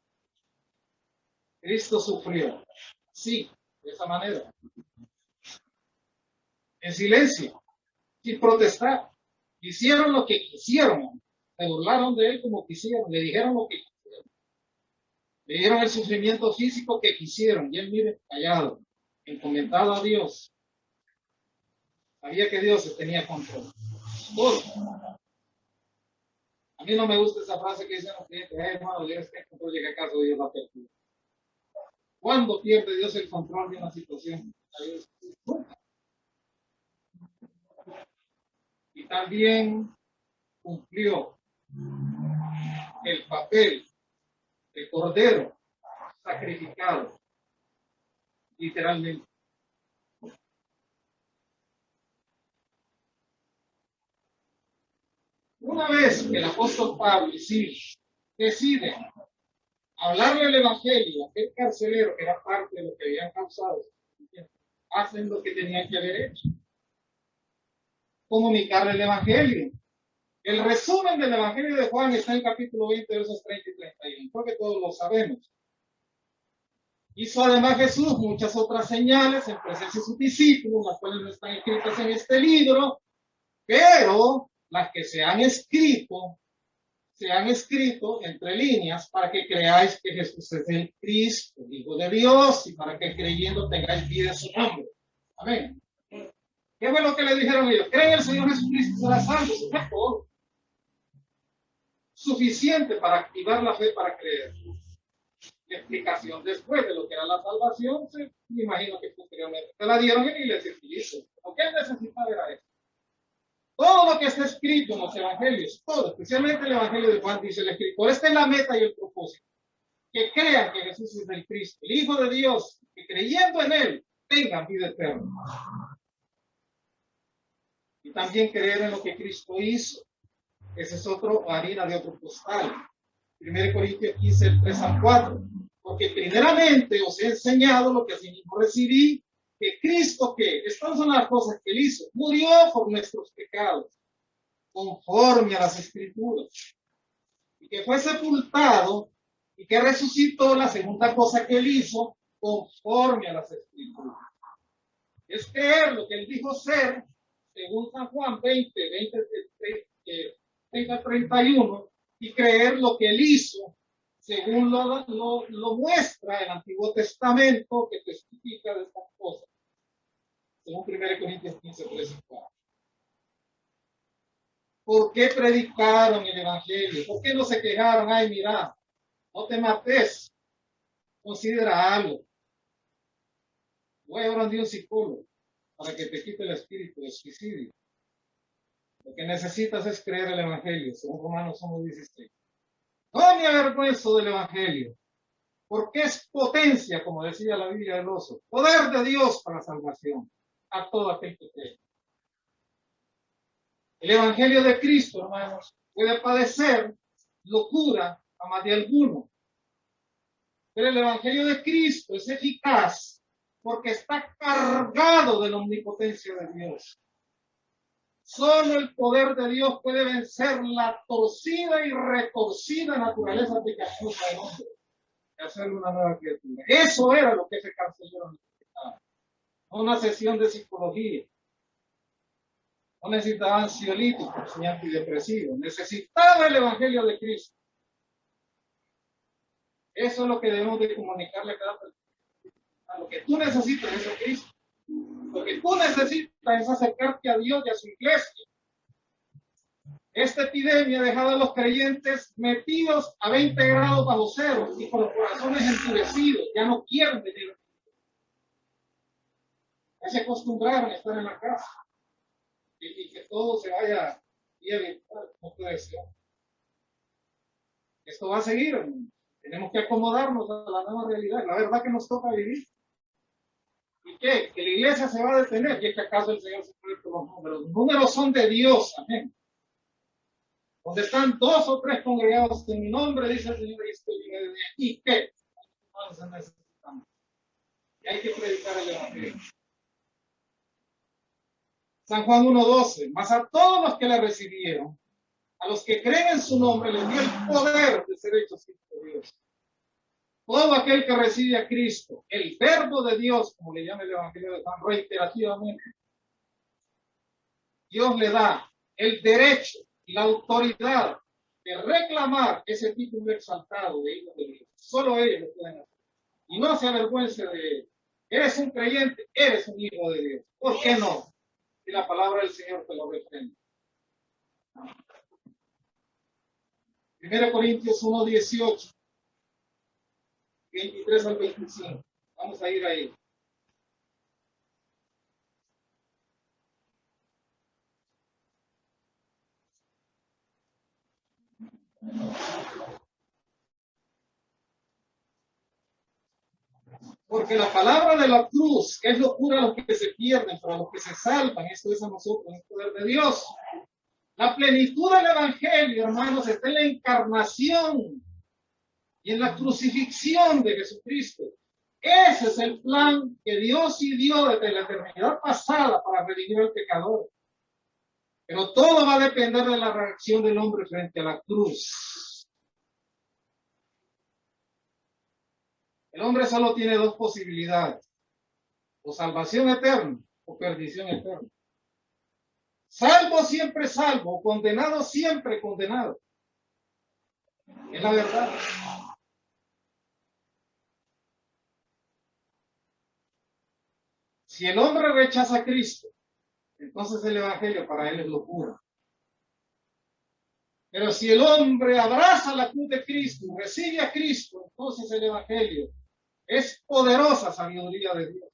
Cristo sufrió. Sí, de esa manera. En silencio, sin protestar. Hicieron lo que quisieron. Se burlaron de él como quisieron. Le dijeron lo que quisieron. Le dieron el sufrimiento físico que quisieron. Y él, mire, callado, encomendado a Dios. Sabía que Dios tenía control. Todo. A mí no me gusta esa frase que dicen los clientes: hermano, Dios tiene control, llega a casa, Dios va a perder. ¿Cuándo pierde Dios el control de una situación? Y también cumplió el papel de cordero sacrificado, literalmente. Una vez que el apóstol Pablo y Silas deciden hablarle el evangelio a aquel carcelero que era parte de lo que habían causado, hacen lo que tenían que haber hecho. Comunicar el Evangelio. El resumen del Evangelio de Juan está en el capítulo 20, versos 30 y 31. Creo que todos lo sabemos. Hizo además Jesús muchas otras señales en presencia de sus discípulos, las cuales no están escritas en este libro, pero las que se han escrito entre líneas para que creáis que Jesús es el Cristo, el Hijo de Dios, y para que creyendo tengáis vida en su nombre. Amén. ¿Qué fue lo que le dijeron ellos? Creen en el Señor Jesucristo y será salvo. Eso fue todo. Suficiente para activar la fe para creer. La explicación después de lo que era la salvación, me imagino que posteriormente se la dieron en la iglesia de Cristo. Lo que él necesitaba era eso. Todo lo que está escrito en los evangelios, todo, especialmente el evangelio de Juan, dice el escritor, esta es la meta y el propósito. Que crean que Jesús es el Cristo, el Hijo de Dios, que creyendo en él tengan vida eterna. Y también creer en lo que Cristo hizo. Ese es otro harina de otro costal. 1 Corintios 15, 3 al 4. Porque primeramente os he enseñado lo que asimismo recibí, que Cristo, que estas son las cosas que él hizo, murió por nuestros pecados, conforme a las Escrituras, y que fue sepultado, y que resucitó, la segunda cosa que él hizo, conforme a las Escrituras. Es creer lo que él dijo ser, según San Juan 20, 31, y creer lo que él hizo, según lo muestra el Antiguo Testamento, que testifica de estas cosas, según 1 Corintios 15, 3 y 4. ¿Por qué predicaron el Evangelio? ¿Por qué no se quejaron? Ay, mira, no te mates, considera algo. Voy a hablar de un psicólogo para que te quite el espíritu de suicidio. Lo que necesitas es creer el Evangelio, según Romanos 1:16. No me avergüenzo del Evangelio, porque es potencia, como decía la Biblia del oso, poder de Dios para salvación a todo aquel que cree. El Evangelio de Cristo, hermanos, puede padecer locura a más de alguno, pero el Evangelio de Cristo es eficaz porque está cargado de la omnipotencia de Dios. Solo el poder de Dios puede vencer la torcida y retorcida naturaleza pecaminosa del hombre y hacerle una nueva criatura. Eso era lo que ese carcelero necesitaba. No una sesión de psicología. No necesitaba ansiolíticos ni antidepresivos. Necesitaba el Evangelio de Cristo. Eso es lo que debemos de comunicarle a cada persona. A lo que tú necesitas es a Cristo. Lo que tú necesitas es acercarte a Dios y a su iglesia. Esta epidemia ha dejado a los creyentes metidos a 20 grados bajo cero y con los corazones endurecidos. Ya no quieren venir. Ya se acostumbraron a estar en la casa y que todo se vaya bien. No puede ser. Esto va a seguir, hermano. Tenemos que acomodarnos a la nueva realidad. La verdad que nos toca vivir. ¿Y qué? Que la iglesia se va a detener. ¿Y es que acaso el Señor se puede por los números? Los números son de Dios. Amén. Donde están 2 o 3 congregados en mi nombre, dice el Señor, y estoy en el ¿y qué? Entonces necesitamos. Y hay que predicar el Evangelio. San Juan 1:12. Mas a todos los que le recibieron, a los que creen en su nombre, les dio el poder de ser hechos hijos de Dios. Todo aquel que recibe a Cristo, el verbo de Dios, como le llama el Evangelio de Juan, reiterativamente, Dios le da el derecho y la autoridad de reclamar ese título exaltado de hijo de Dios. Solo ellos lo pueden hacer. Y no se avergüence de él. Eres un creyente, eres un hijo de Dios. ¿Por qué no? Si la palabra del Señor te lo refrenda. 1 Corintios 1:18. 23 al 25. Vamos a ir ahí. Porque la palabra de la cruz es locura a los que se pierden, pero a los que se salvan, esto es a nosotros, el poder de Dios. La plenitud del Evangelio, hermanos, está en la encarnación y en la crucifixión de Jesucristo. Ese es el plan que Dios sí dio desde la eternidad pasada para redimir al pecador. Pero todo va a depender de la reacción del hombre frente a la cruz. El hombre solo tiene dos posibilidades: o salvación eterna o perdición eterna. Salvo siempre salvo, condenado siempre condenado. Es la verdad. Si el hombre rechaza a Cristo, entonces el evangelio para él es locura. Pero si el hombre abraza la cruz de Cristo, recibe a Cristo, entonces el evangelio es poderosa sabiduría de Dios.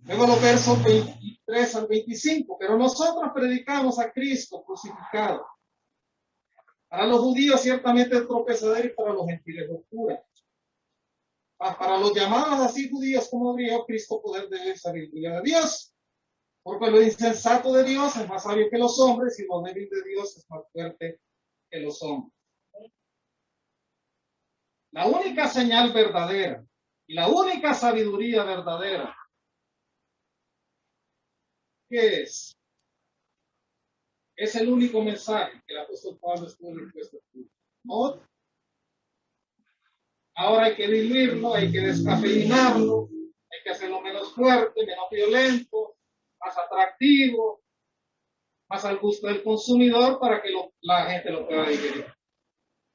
Luego los versos 23 al 25, pero nosotros predicamos a Cristo crucificado. Para los judíos ciertamente es tropezadero y para los gentiles locura. Para los llamados así judíos como griegos, Cristo poder de sabiduría de Dios. Porque lo insensato de Dios es más sabio que los hombres y lo débil de Dios es más fuerte que los hombres. La única señal verdadera y la única sabiduría verdadera, ¿qué es? Es el único mensaje que el apóstol Pablo estuvo dispuesto a escuchar. ¿No? Ahora hay que diluirlo, hay que descafeinarlo, hay que hacerlo menos fuerte, menos violento, más atractivo, más al gusto del consumidor para que la gente lo pueda digerir.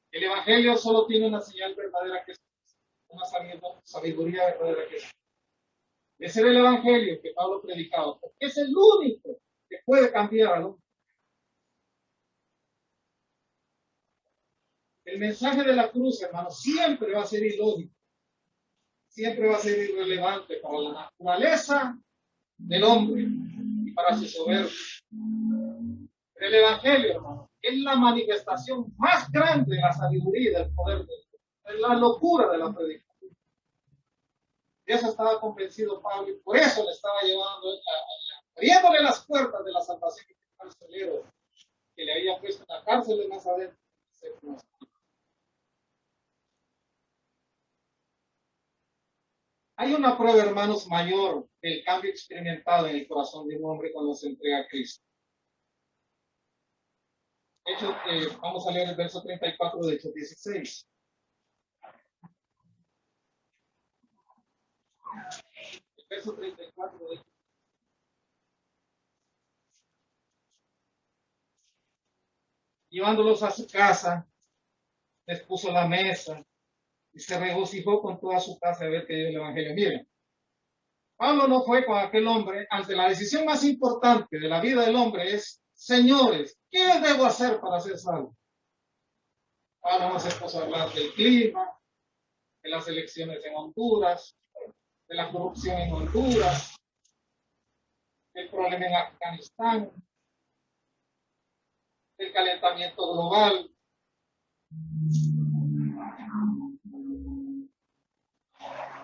El evangelio solo tiene una señal verdadera que es una sabiduría verdadera que es. Ese era el evangelio que Pablo predicaba, porque es el único que puede cambiar al hombre. El mensaje de la cruz, hermano, siempre va a ser ilógico, siempre va a ser irrelevante para la naturaleza del hombre y para su soberbia. El evangelio, hermano, es la manifestación más grande de la sabiduría y del poder de Dios, es la locura de la predicación. De eso estaba convencido Pablo y por eso le estaba llevando, abriéndole las puertas de la salvación carcelero que le había puesto en la cárcel de Nazaret. Hay una prueba, hermanos, mayor del cambio experimentado en el corazón de un hombre cuando se entrega a Cristo. Hechos, vamos a leer el verso 34 de Hechos 16. El verso 34 de Hechos. Llevándolos a su casa, les puso la mesa y se regocijó con toda su casa de ver que dio el evangelio. Miren, Pablo no fue con aquel hombre ante la decisión más importante de la vida del hombre es: señores, ¿qué debo hacer para ser salvo? Pablo no se puso a hablar del clima, de las elecciones en Honduras, de la corrupción en Honduras, del problema en Afganistán, del calentamiento global.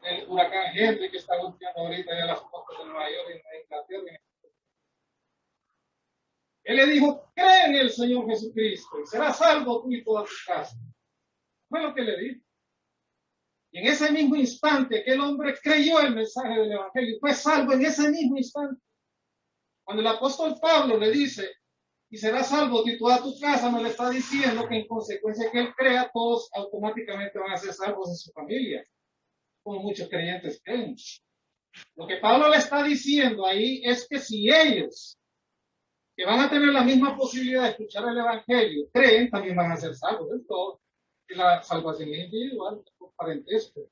El huracán Henry que está golpeando ahorita en las costas de Nueva York y en Inglaterra. Él le dijo: cree en el Señor Jesucristo y serás salvo tú y toda tu casa. Fue lo que le dijo. Y en ese mismo instante aquel hombre creyó el mensaje del evangelio y fue salvo en ese mismo instante. Cuando el apóstol Pablo le dice: y serás salvo tú y toda tu casa, no le está diciendo que en consecuencia que él crea, todos automáticamente van a ser salvos en su familia, como muchos creyentes creen. Lo que Pablo le está diciendo ahí es que si ellos, que van a tener la misma posibilidad de escuchar el evangelio, creen, también van a ser salvos. Es todo. Y la salvación es individual, es por parentesco,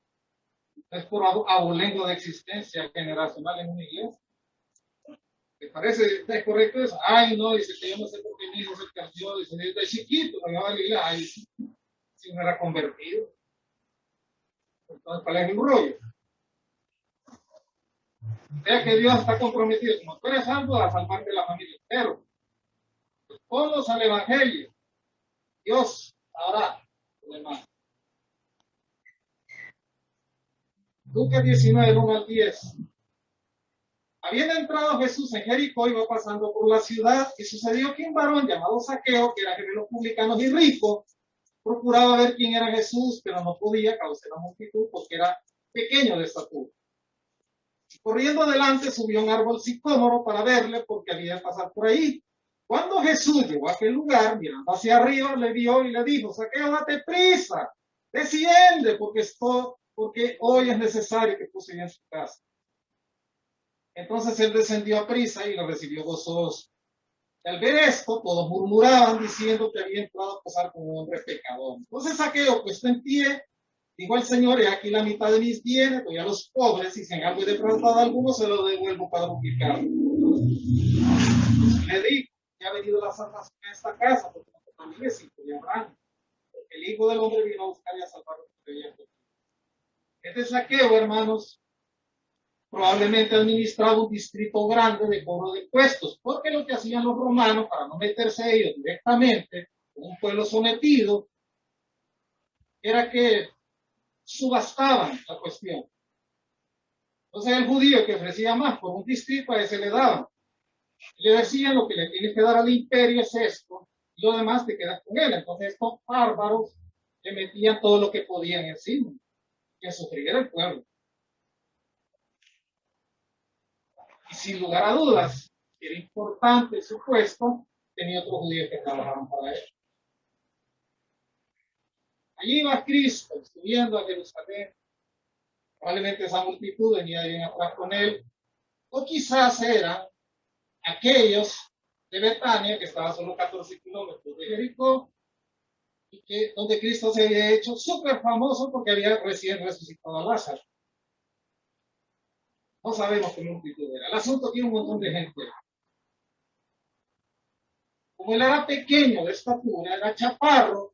es por abolengo de existencia generacional en una iglesia. ¿Te parece? ¿Es correcto eso? Ay, no, dice que yo no sé por qué mi hijo se cambió, dice, desde chiquito me iba a la iglesia. Ay, si no era convertido. Entonces, ¿cuál es el rollo? O sea que Dios está comprometido, como tú eres salvo, a salvarte de la familia. Pero, todos al evangelio, Dios hará lo demás. Lucas 19, 1 al 10. Habiendo entrado Jesús en Jericó, iba pasando por la ciudad, y sucedió que un varón llamado Zaqueo, que era jefe de los publicanos y rico, procuraba ver quién era Jesús, pero no podía causar la multitud porque era pequeño de estatura. Corriendo adelante subió a un árbol sicómoro para verle porque había de pasar por ahí. Cuando Jesús llegó a aquel lugar, mirando hacia arriba, le vio y le dijo: Zaqueo, date prisa, desciende, porque hoy es necesario que tú sigas en su casa. Entonces él descendió a prisa y lo recibió gozoso. Y al ver esto, todos murmuraban diciendo que había entrado a posar con un hombre pecador. Entonces Zaqueo, puesto en pie, dijo al Señor: he aquí la mitad de mis bienes, doy a los pobres, y si en algo he defraudado a alguno, se lo devuelvo para duplicarlo. Le dijo: ya ha venido la salvación a esta casa, porque también es hijo de Abraham, porque el Hijo del Hombre vino a buscar y a salvar lo que creía. Este Zaqueo, hermanos, probablemente administraba un distrito grande de cobro de impuestos, porque lo que hacían los romanos, para no meterse ellos directamente con un pueblo sometido, era que subastaban la cuestión. Entonces el judío que ofrecía más por un distrito, a ese le daban. Le decían: lo que le tienes que dar al imperio es esto, y lo demás te quedas con él. Entonces estos bárbaros le metían todo lo que podían encima, que sufriera el pueblo. Y sin lugar a dudas, era importante su puesto, tenía otros judíos que trabajaban para él. Allí iba Cristo, subiendo a Jerusalén. Probablemente esa multitud venía bien atrás con él, o quizás eran aquellos de Betania, que estaba a solo 14 kilómetros de Jericó, y donde Cristo se había hecho súper famoso porque había recién resucitado a Lázaro. No sabemos qué multitud era. El asunto tiene un montón de gente. Como él era pequeño de estatura, era chaparro,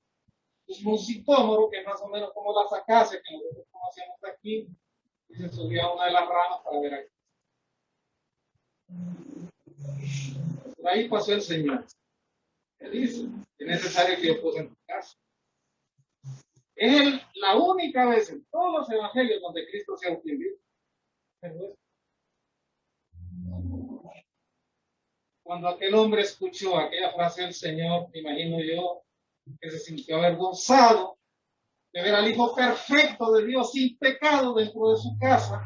es un sicómoro, que más o menos como la sacase, que nosotros conocemos aquí, y se subió a una de las ramas para ver aquí. Por ahí pasó el Señor. Él dice: es necesario que yo pose en tu casa. Es la única vez en todos los evangelios donde Cristo se autoinvita. Cuando aquel hombre escuchó aquella frase del Señor, me imagino yo que se sintió avergonzado de ver al Hijo perfecto de Dios sin pecado dentro de su casa,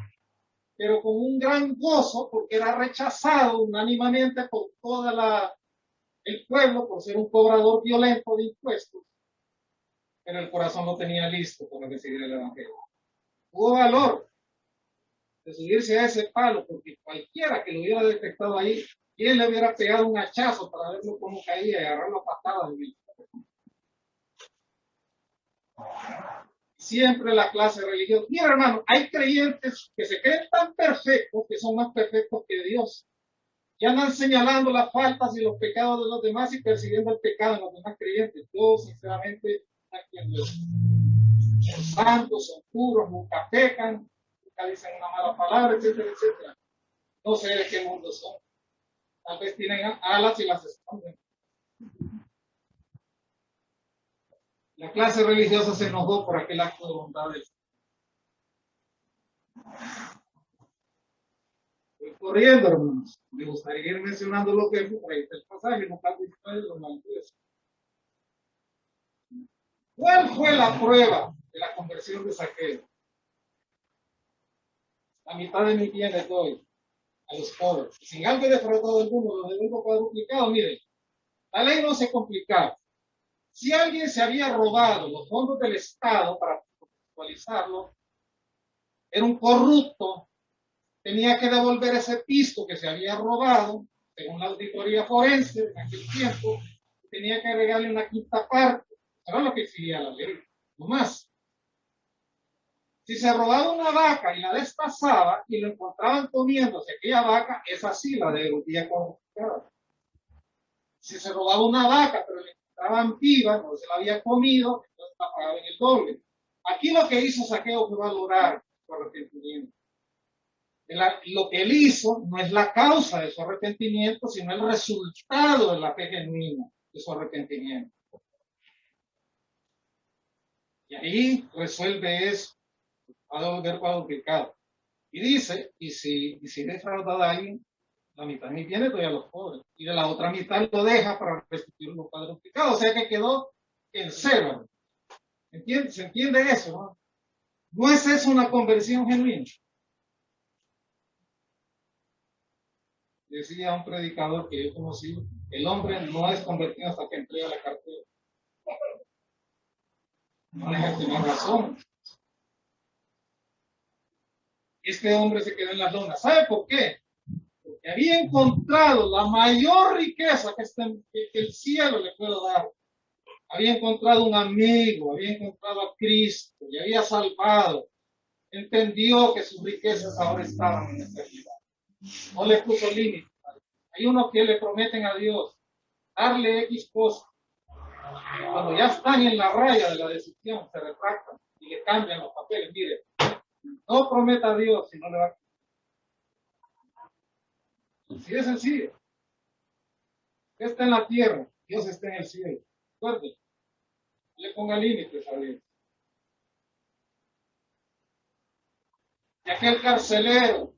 pero con un gran gozo porque era rechazado unánimemente por todo el pueblo por ser un cobrador violento de impuestos, pero el corazón lo tenía listo para recibir el Evangelio. Hubo valor de subirse a ese palo, porque cualquiera que lo hubiera detectado ahí, ¿quién le hubiera pegado un hachazo para verlo cómo caía y agarrarlo a patadas? Siempre la clase religiosa. Mira, hermano, hay creyentes que se creen tan perfectos que son más perfectos que Dios. Y andan señalando las faltas y los pecados de los demás y persiguiendo el pecado de los demás creyentes. Yo, sinceramente, no entiendo eso. Son santos, son puros, nunca pecan, nunca dicen una mala palabra, etcétera, etcétera. No sé de qué mundo son. Tal vez tienen alas y las esconden. La clase religiosa se enojó por aquel acto de bondad del Señor. Estoy corriendo, hermanos. Me gustaría ir mencionando lo que es el pasaje, Lucas 19, los malditos. ¿Cuál fue la prueba de la conversión de Zaqueo? La mitad de mis bienes doy a los pobres. Sin algo defraudado alguno, lo devuelvo cuadruplicado. Miren, la ley no se complicaba. Si alguien se había robado los fondos del Estado, para actualizarlo, era un corrupto, tenía que devolver ese pisto que se había robado, según la auditoría forense en aquel tiempo, tenía que agregarle una quinta parte. Era lo que exigía la ley, no más. Si se robaba una vaca y la destazaba y lo encontraban comiéndose aquella vaca, esa sí la devolvía confiscada. Si se robaba una vaca pero le encontraban viva, no se la había comido, entonces la pagaban el doble. Aquí lo que hizo Zaqueo fue valorar su arrepentimiento. Lo que él hizo no es la causa de su arrepentimiento, sino el resultado de la fe genuina de su arrepentimiento. Y ahí resuelve eso, va a devolver cuadruplicado. Y dice, y si defrauda a alguien, la mitad de mis bienes doy a los pobres, y de la otra mitad lo deja para restituir los cuadruplicados, o sea que quedó en cero. ¿Se entiende eso? ¿No? ¿No es eso una conversión genuina? Decía un predicador que yo conocí, el hombre no es convertido hasta que entrega la cartera. No tiene razón. Este hombre se quedó en las lonas. ¿Sabe por qué? Porque había encontrado la mayor riqueza que el cielo le puede dar. Había encontrado un amigo, había encontrado a Cristo, y había salvado. Entendió que sus riquezas ahora estaban en esta vida. No le puso límite. Hay unos que le prometen a Dios darle X cosas. Cuando ya están en la raya de la decisión, se retractan y le cambian los papeles. Mire, no prometa a Dios si no le va a... Así de sencillo. Usted está en la tierra, Dios está en el cielo. Recuerde, no le ponga límites a Dios. Y aquel carcelero,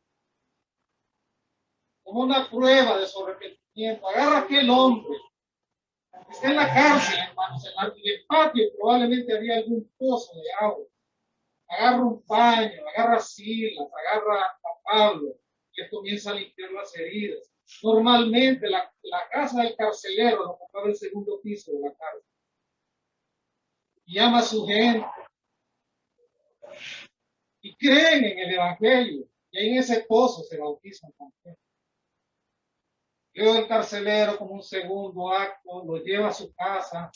como una prueba de su arrepentimiento, agarra a aquel hombre, está en la cárcel, hermanos, en el patio probablemente había algún pozo de agua. Agarra un paño, agarra a Silas, agarra a Pablo, que comienza a limpiar las heridas. Normalmente la casa del carcelero lo ocupaba el segundo piso de la cárcel. Y llama a su gente. Y creen en el Evangelio. Y ahí en ese pozo se bautizan también. Luego el carcelero, como un segundo acto, lo lleva a su casa,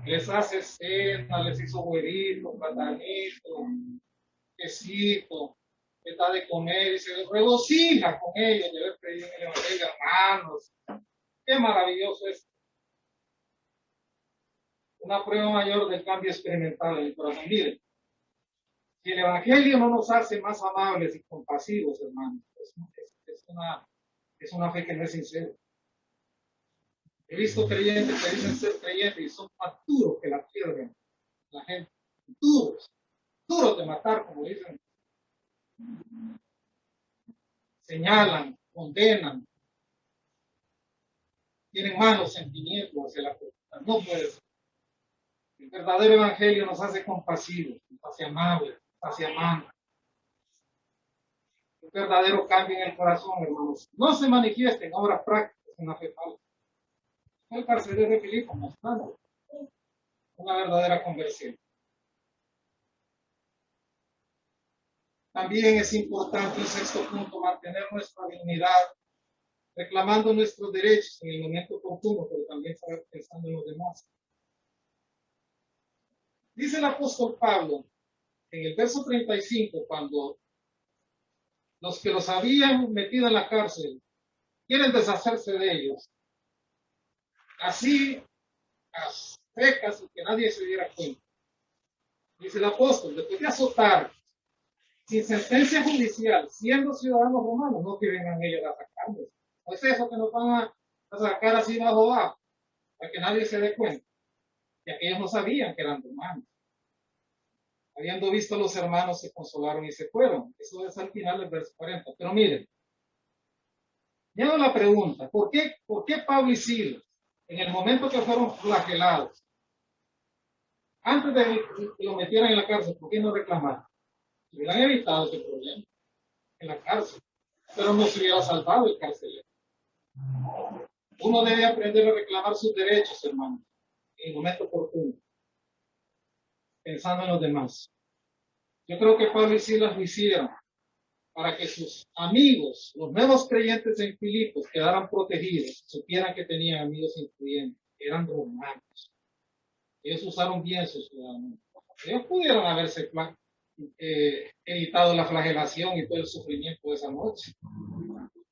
les hace cena, les hizo huevitos, platanitos, quesito, les da de comer y se regocija con ellos de haber creído en el Evangelio, hermanos. Qué maravilloso es. Una prueba mayor del cambio experimental en el corazón. Miren, si el Evangelio no nos hace más amables y compasivos, hermanos, es una fe que no es sincera. He visto creyentes que dicen ser creyentes y son más duros que la piedra. La gente, duros de matar, como dicen. Señalan, condenan, tienen malos sentimientos hacia la persona. No puede ser. El verdadero evangelio nos hace compasivos, nos hace amables, nos hace amantes. Un verdadero cambio en el corazón, hermanos. No se manifiesta en obras prácticas, en la fe falsa. El carcelero de Filipo mostrando una verdadera conversión. También es importante, el sexto punto, mantener nuestra dignidad, reclamando nuestros derechos en el momento oportuno, pero también saber pensando en los demás. Dice el apóstol Pablo en el verso 35, cuando los que los habían metido en la cárcel quieren deshacerse de ellos, así a secas y que nadie se diera cuenta. Dice el apóstol, después de azotar sin sentencia judicial, siendo ciudadanos romanos, no que vengan ellos a sacarlos. No es eso que nos van a sacar así bajo abajo, para que nadie se dé cuenta. Ya que ellos no sabían que eran romanos. Habiendo visto a los hermanos, se consolaron y se fueron. Eso es al final del verso 40. Pero miren, ya hago la pregunta, ¿por qué Pablo y Silas, en el momento que fueron flagelados, antes de que lo metieran en la cárcel, por qué no reclamaron? Se hubieran evitado ese problema en la cárcel, pero no se hubiera salvado el carcelero. Uno debe aprender a reclamar sus derechos, hermanos, en el momento oportuno, pensando en los demás. Yo creo que Pablo y Silas lo hicieron para que sus amigos, los nuevos creyentes en Filipos, quedaran protegidos, supieran que tenían amigos influyentes, que eran romanos. Ellos usaron bien su ciudadanía. Ellos pudieron haberse evitado la flagelación y todo el sufrimiento de esa noche,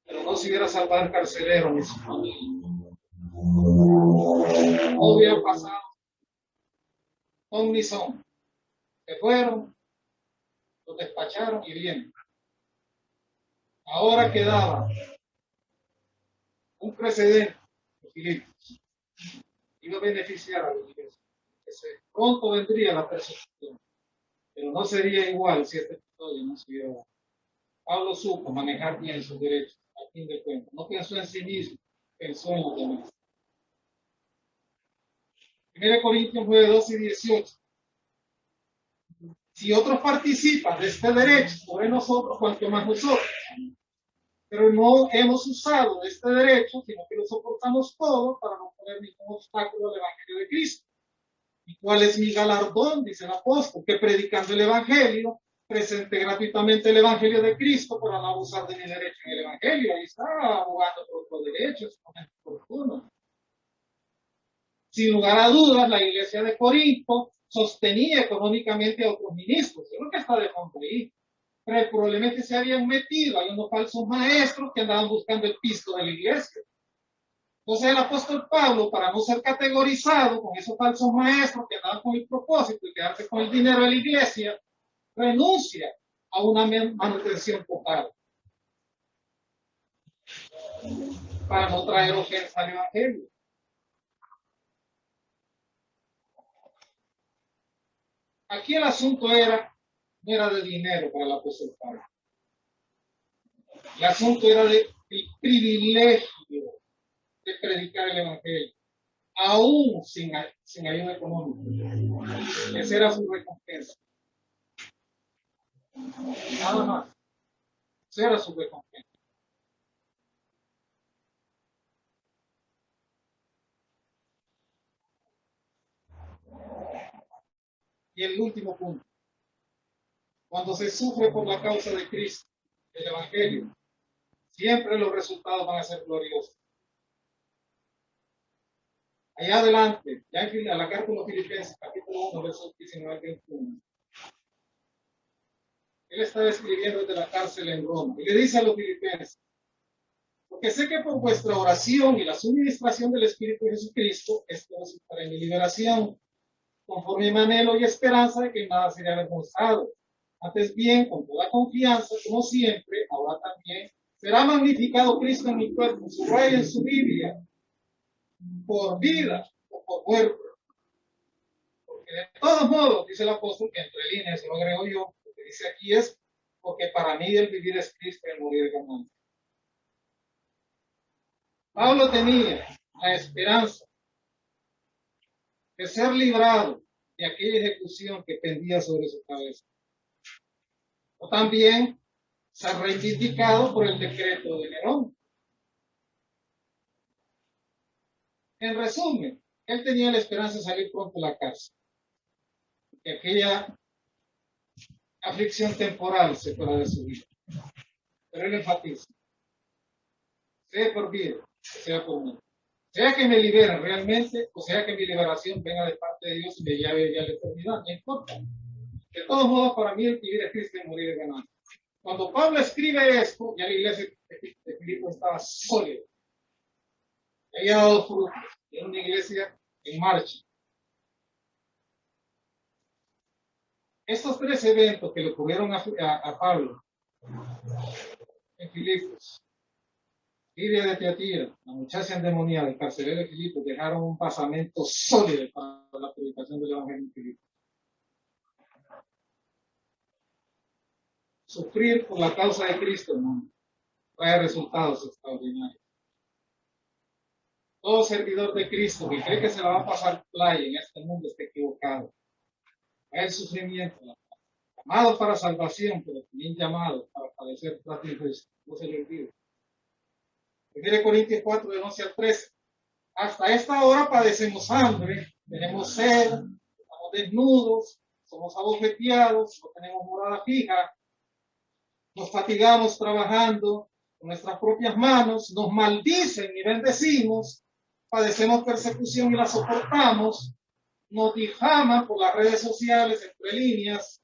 pero no se hubiera salvado el carcelero ni su familia. No hubiera pasado con ni son. Se fueron, los despacharon y vienen. Ahora quedaba un precedente de Filipos. Iba a beneficiar a los iglesia. Pronto vendría la persecución, pero no sería igual si este episodio no se hubiera dado. Pablo supo manejar bien sus derechos, a fin de cuentas. No pensó en sí mismo, pensó en los demás. 1 Corintios 9, 12 y 18. Si otros participan de este derecho sobre nosotros, cuanto más nosotros. Pero no hemos usado de este derecho, sino que lo soportamos todo para no poner ningún obstáculo al Evangelio de Cristo. ¿Y cuál es mi galardón? Dice el apóstol, que predicando el Evangelio, presente gratuitamente el Evangelio de Cristo para no abusar de mi derecho en el Evangelio. Ahí está abogando por otro derecho, es un momento oportuno. Sin lugar a dudas, la iglesia de Corinto sostenía económicamente a otros ministros. Es lo que está de fondo ahí. Pero probablemente se habían metido, hay unos falsos maestros que andaban buscando el pisto de la iglesia. Entonces el apóstol Pablo, para no ser categorizado con esos falsos maestros que andaban con el propósito de quedarse con el dinero de la iglesia, renuncia a una manutención total para no traer ofensa al evangelio. Aquí el asunto no era de dinero para el apóstol Pablo. El asunto era del privilegio de predicar el evangelio, aún sin ayuda económica. Esa era su recompensa. Nada más. Esa era su recompensa. Y el último punto. Cuando se sufre por la causa de Cristo, el evangelio, siempre los resultados van a ser gloriosos. Allá adelante, ya en la carta de los Filipenses, capítulo 1, versos 19 al 21. Él estaba escribiendo desde la cárcel en Roma y le dice a los filipenses: porque sé que por vuestra oración y la suministración del Espíritu de Jesucristo, esto resultará en mi liberación, conforme mi anhelo y esperanza de que nada será avergonzado. Antes bien, con toda confianza, como siempre, ahora también, será magnificado Cristo en mi cuerpo, en su rey, en su Biblia, por vida o por muerte. Porque de todos modos, dice el apóstol, que entre líneas, se lo agrego yo, lo que dice aquí es, porque para mí el vivir es Cristo y el morir es ganancia. Pablo tenía la esperanza de ser librado de aquella ejecución que pendía sobre su cabeza. O también ser reivindicado por el decreto de Nerón. En resumen, él tenía la esperanza de salir pronto de la cárcel, que aquella aflicción temporal se fuera de su vida. Pero él enfatiza: sea por vida, sea por mí. Sea que me liberen realmente, o sea que mi liberación venga de parte de Dios y me lleve ya a la eternidad, no importa. De todos modos, para mí el vivir es Cristo y morir es ganancia. Cuando Pablo escribe esto, ya la iglesia de Filipo estaba sólida. Había dado frutos. Era una iglesia en marcha. Estos tres eventos que le ocurrieron a Pablo en Filipos, Lidia de Teatira, la muchacha endemoniada, el carcelero de Filipos, dejaron un basamento sólido para la predicación del Evangelio en Filipos. Sufrir por la causa de Cristo, hermano, trae resultados extraordinarios. Todo servidor de Cristo que cree que se la va a pasar playa en este mundo está equivocado. Hay el sufrimiento, llamado para salvación, pero también llamado para padecer tras de Cristo. No se le olvide. 1 Corintios 4, de 11 al 13. Hasta esta hora padecemos hambre, tenemos sed, estamos desnudos, somos abofeteados, no tenemos morada fija, nos fatigamos trabajando con nuestras propias manos, nos maldicen y bendecimos, padecemos persecución y la soportamos, nos difaman por las redes sociales, entre líneas,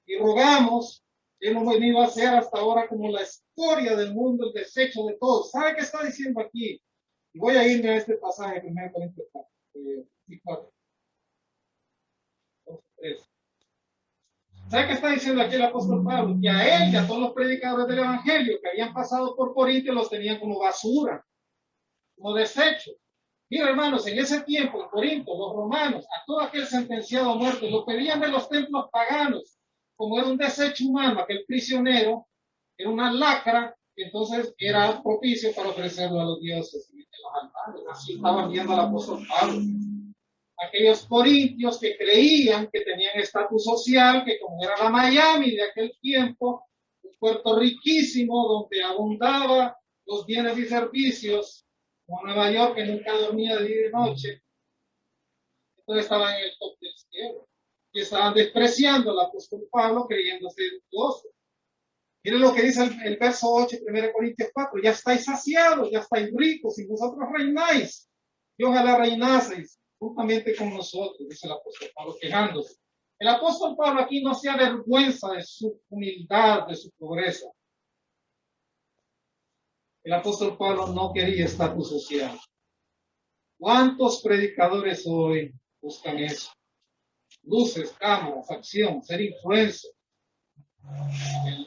y rogamos que hemos venido a ser hasta ahora como la escoria del mundo, el desecho de todos. ¿Sabe qué está diciendo aquí? Y voy a irme a este pasaje, 1 Corintios 4. ¿Sabe qué está diciendo aquí el apóstol Pablo? Que a él y a todos los predicadores del Evangelio que habían pasado por Corinto los tenían como basura, como desecho. Mira, hermanos, en ese tiempo en Corinto, los romanos, a todo aquel sentenciado a muerte, lo pedían de los templos paganos, como era un desecho humano, aquel prisionero, era una lacra, entonces era propicio para ofrecerlo a los dioses y a los altares. Así estaban viendo al apóstol Pablo. aquellos corintios que creían que tenían estatus social, que como era la Miami de aquel tiempo, un puerto riquísimo donde abundaba los bienes y servicios, como Nueva York, que nunca dormía de día y de noche, entonces estaban en el top del cielo y estaban despreciando al apóstol Pablo creyéndose Dios. Miren lo que dice el verso 8, 1 Corintios 4, ya estáis saciados, ya estáis ricos y vosotros reináis. Y ojalá reinaseis juntamente con nosotros, dice el apóstol Pablo, quejándose. El apóstol Pablo aquí no se avergüenza de su humildad, de su pobreza. El apóstol Pablo no quería estatus social. ¿Cuántos predicadores hoy buscan eso? Luces, cámaras, acción, ser influencer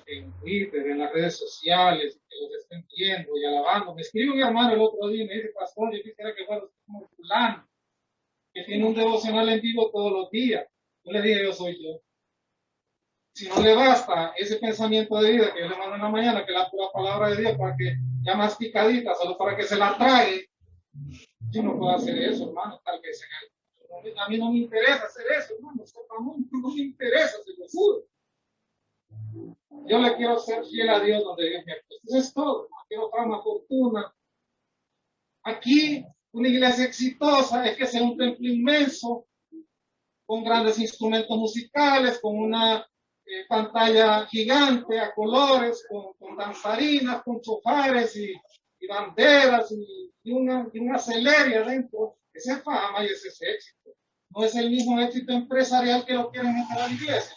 en Twitter, en las redes sociales, que los estén viendo y alabando. Me escribe un hermano el otro día y me dice, pastor, yo quisiera que fuera como fulano, que tiene un devocional en vivo todos los días. Yo le dije, yo soy yo. Si no le basta ese pensamiento de vida que yo le mando en la mañana, que es la pura palabra de Dios, para que ya masticadita, solo para que se la trague, yo no puedo hacer eso, hermano, tal vez a mí no me interesa hacer eso, hermano, no me interesa, se lo juro. Yo le quiero ser fiel a Dios donde Dios me ha puesto. Eso es todo. No quiero fama, fortuna. Aquí, una iglesia exitosa es que sea un templo inmenso, con grandes instrumentos musicales, con una pantalla gigante a colores, con danzarinas, con chofares y banderas y una celeria adentro. Esa es fama y ese es éxito. No es el mismo éxito empresarial que lo quieren meter a la iglesia.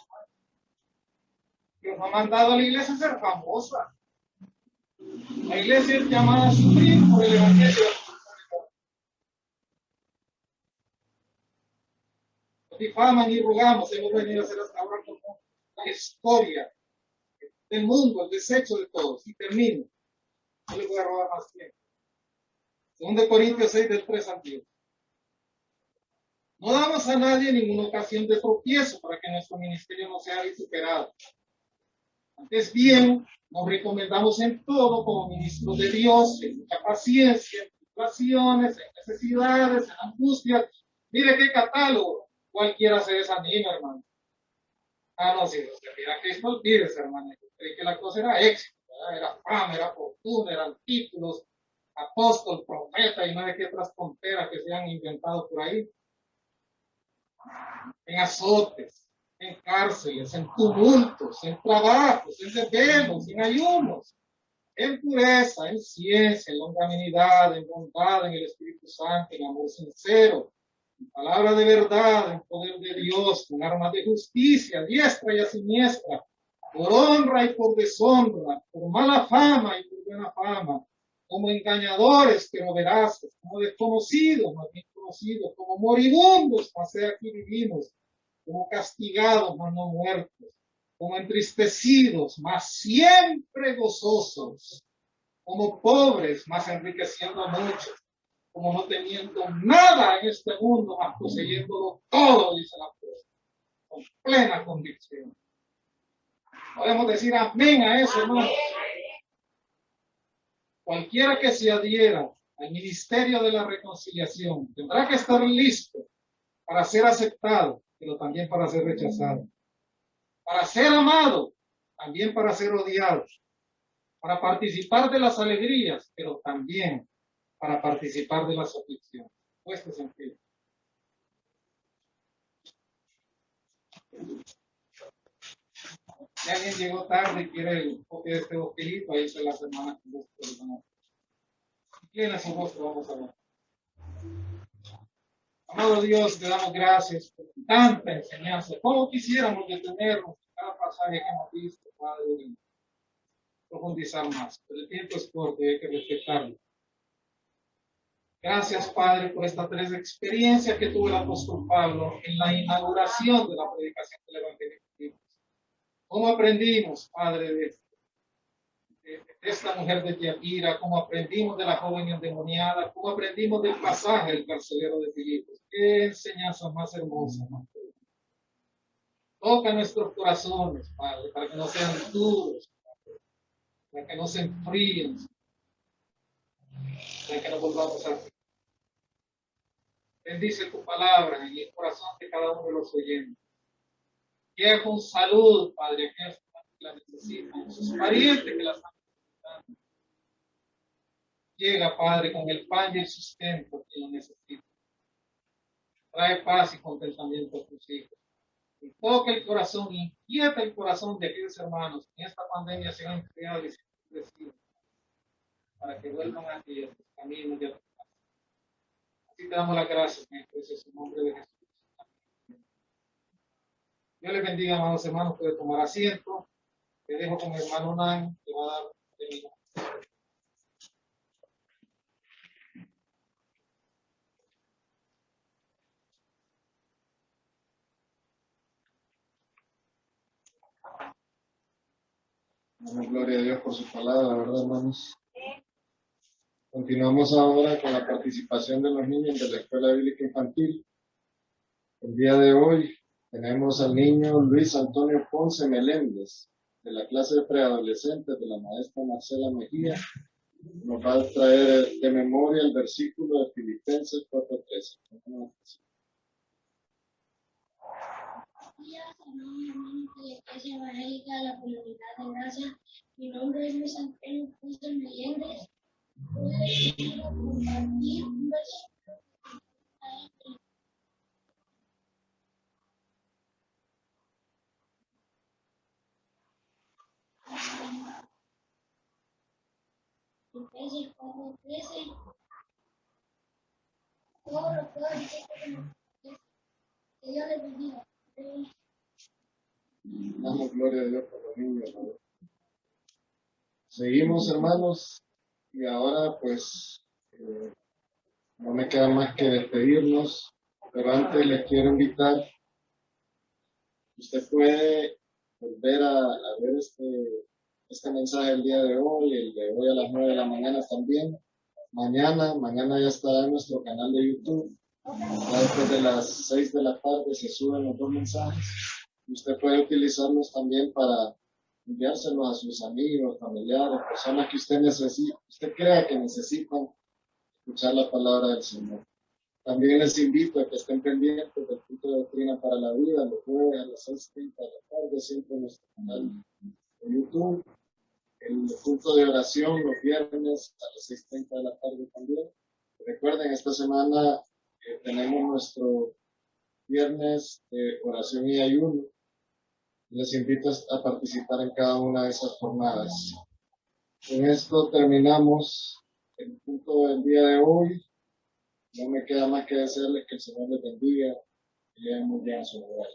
Dios no ha mandado a la iglesia a ser famosa. La iglesia es llamada a sufrir por el evangelio. No difaman ni rogamos, hemos venido a hacer hasta ahora como la historia del mundo, el desecho de todos. Y termino. No les voy a robar más tiempo. 2 Corintios 6, del 3 al 10. No damos a nadie ninguna ocasión de tropiezo para que nuestro ministerio no sea vituperado. Antes bien, nos recomendamos en todo como ministros de Dios, en mucha paciencia, en tribulaciones, en necesidades, en angustias. Mire qué catálogo. Cualquiera se desanima, hermano. No, si usted mira a Cristo, olvídese, hermano. Creí que la cosa era éxito, ¿verdad? Era fama, era fortuna, eran títulos, apóstol, profeta y no sé qué otras tonteras que se han inventado por ahí. En azotes, en cárceles, en tumultos, en trabajos, en desvelos, en ayunos, en pureza, en ciencia, en longanimidad, en bondad, en el Espíritu Santo, en amor sincero, en palabra de verdad, en poder de Dios, con armas de justicia, diestra y siniestra, por honra y por deshonra, por mala fama y por buena fama, como engañadores pero veraces, como desconocidos, más bien conocidos, como moribundos, mas aquí vivimos, como castigados, mas no muertos, como entristecidos, mas siempre gozosos, como pobres, mas enriqueciendo a muchos, como no teniendo nada en este mundo, mas poseyéndolo todo, dice la apóstol, con plena convicción. Podemos decir amén a eso, hermano. Cualquiera que se adhiera al ministerio de la reconciliación tendrá que estar listo para ser aceptado, pero también para ser rechazado, para ser amado, también para ser odiado, para participar de las alegrías, pero también para participar de las aflicciones. Puestos en pie. Si alguien llegó tarde y quiere el copia de este bosquejito, ahí se las hermanas con gusto. Si tiene su rostro, vamos a ver. Amado Dios, te damos gracias por tanta enseñanza. ¿Cómo quisiéramos detenernos en cada pasaje que hemos visto, Padre, y profundizar más? Pero el tiempo es corto y hay que respetarlo. Gracias, Padre, por esta tres experiencias que tuvo el apóstol Pablo en la inauguración de la predicación del Evangelio. ¿Cómo aprendimos, Padre, de esta mujer de Tiatira? ¿Cómo aprendimos de la joven endemoniada? ¿Cómo aprendimos del pasaje del carcelero de Filipos? Qué enseñanza más hermosa, más bella. Toca nuestros corazones, Padre, para que no sean duros, para que no se enfríen, para que no volvamos a Bendice tu palabra en el corazón de cada uno de los oyentes. Llega con salud, Padre, a aquellas personas que la necesitan, sus parientes que la están necesitando. Llega, Padre, con el pan y el sustento que lo necesita. Trae paz y contentamiento a tus hijos. Y toca el corazón, inquieta el corazón de aquellos hermanos que en esta pandemia se han enfriado y se han endurecido, para que vuelvan a ti, a tus caminos y a tu casa. Así te damos las gracias en el precioso nombre de Jesús. Dios les bendiga, amados hermanos. Puede tomar asiento. Te dejo con mi hermano Nan, que va a dar término. Damos gloria a Dios por su palabra, ¿verdad, hermanos? Continuamos ahora con la participación de los niños de la Escuela Bíblica Infantil. El día de hoy tenemos al niño Luis Antonio Ponce Meléndez, de la clase de preadolescentes de la maestra Marcela Mejía. Nos va a traer de memoria el versículo de Filipenses 4:13. Días, hermanos de la Iglesia Evangélica de la Comunidad de Gracia. Mi nombre es Luis Antonio Ponce Meléndez. Quiero compartir un versículo. Filipenses 4:13. Todo lo puedo decir que Dios les bendiga. Damos gloria a Dios por los niños, ¿no? Seguimos, hermanos, y ahora pues no me queda más que despedirnos, pero antes les quiero invitar. Usted puede volver a ver este mensaje el día de hoy, el de hoy a las 9 de la mañana también. Mañana ya estará en nuestro canal de YouTube. Ya después de las 6 de la tarde se suben los dos mensajes. Usted puede utilizarlos también para enviárselos a sus amigos, familiares, personas que usted crea que necesitan escuchar la palabra del Señor. También les invito a que estén pendientes del culto de doctrina para la vida, los jueves a las 6:30 de la tarde, siempre en nuestro canal de YouTube. El culto de oración los viernes a las 6:30 de la tarde también. Recuerden, esta semana tenemos nuestro viernes de oración y ayuno. Les invito a participar en cada una de esas jornadas. Con esto terminamos el culto del día de hoy. No me queda más que desearles que el Señor les bendiga y le den muy bien a su hogar.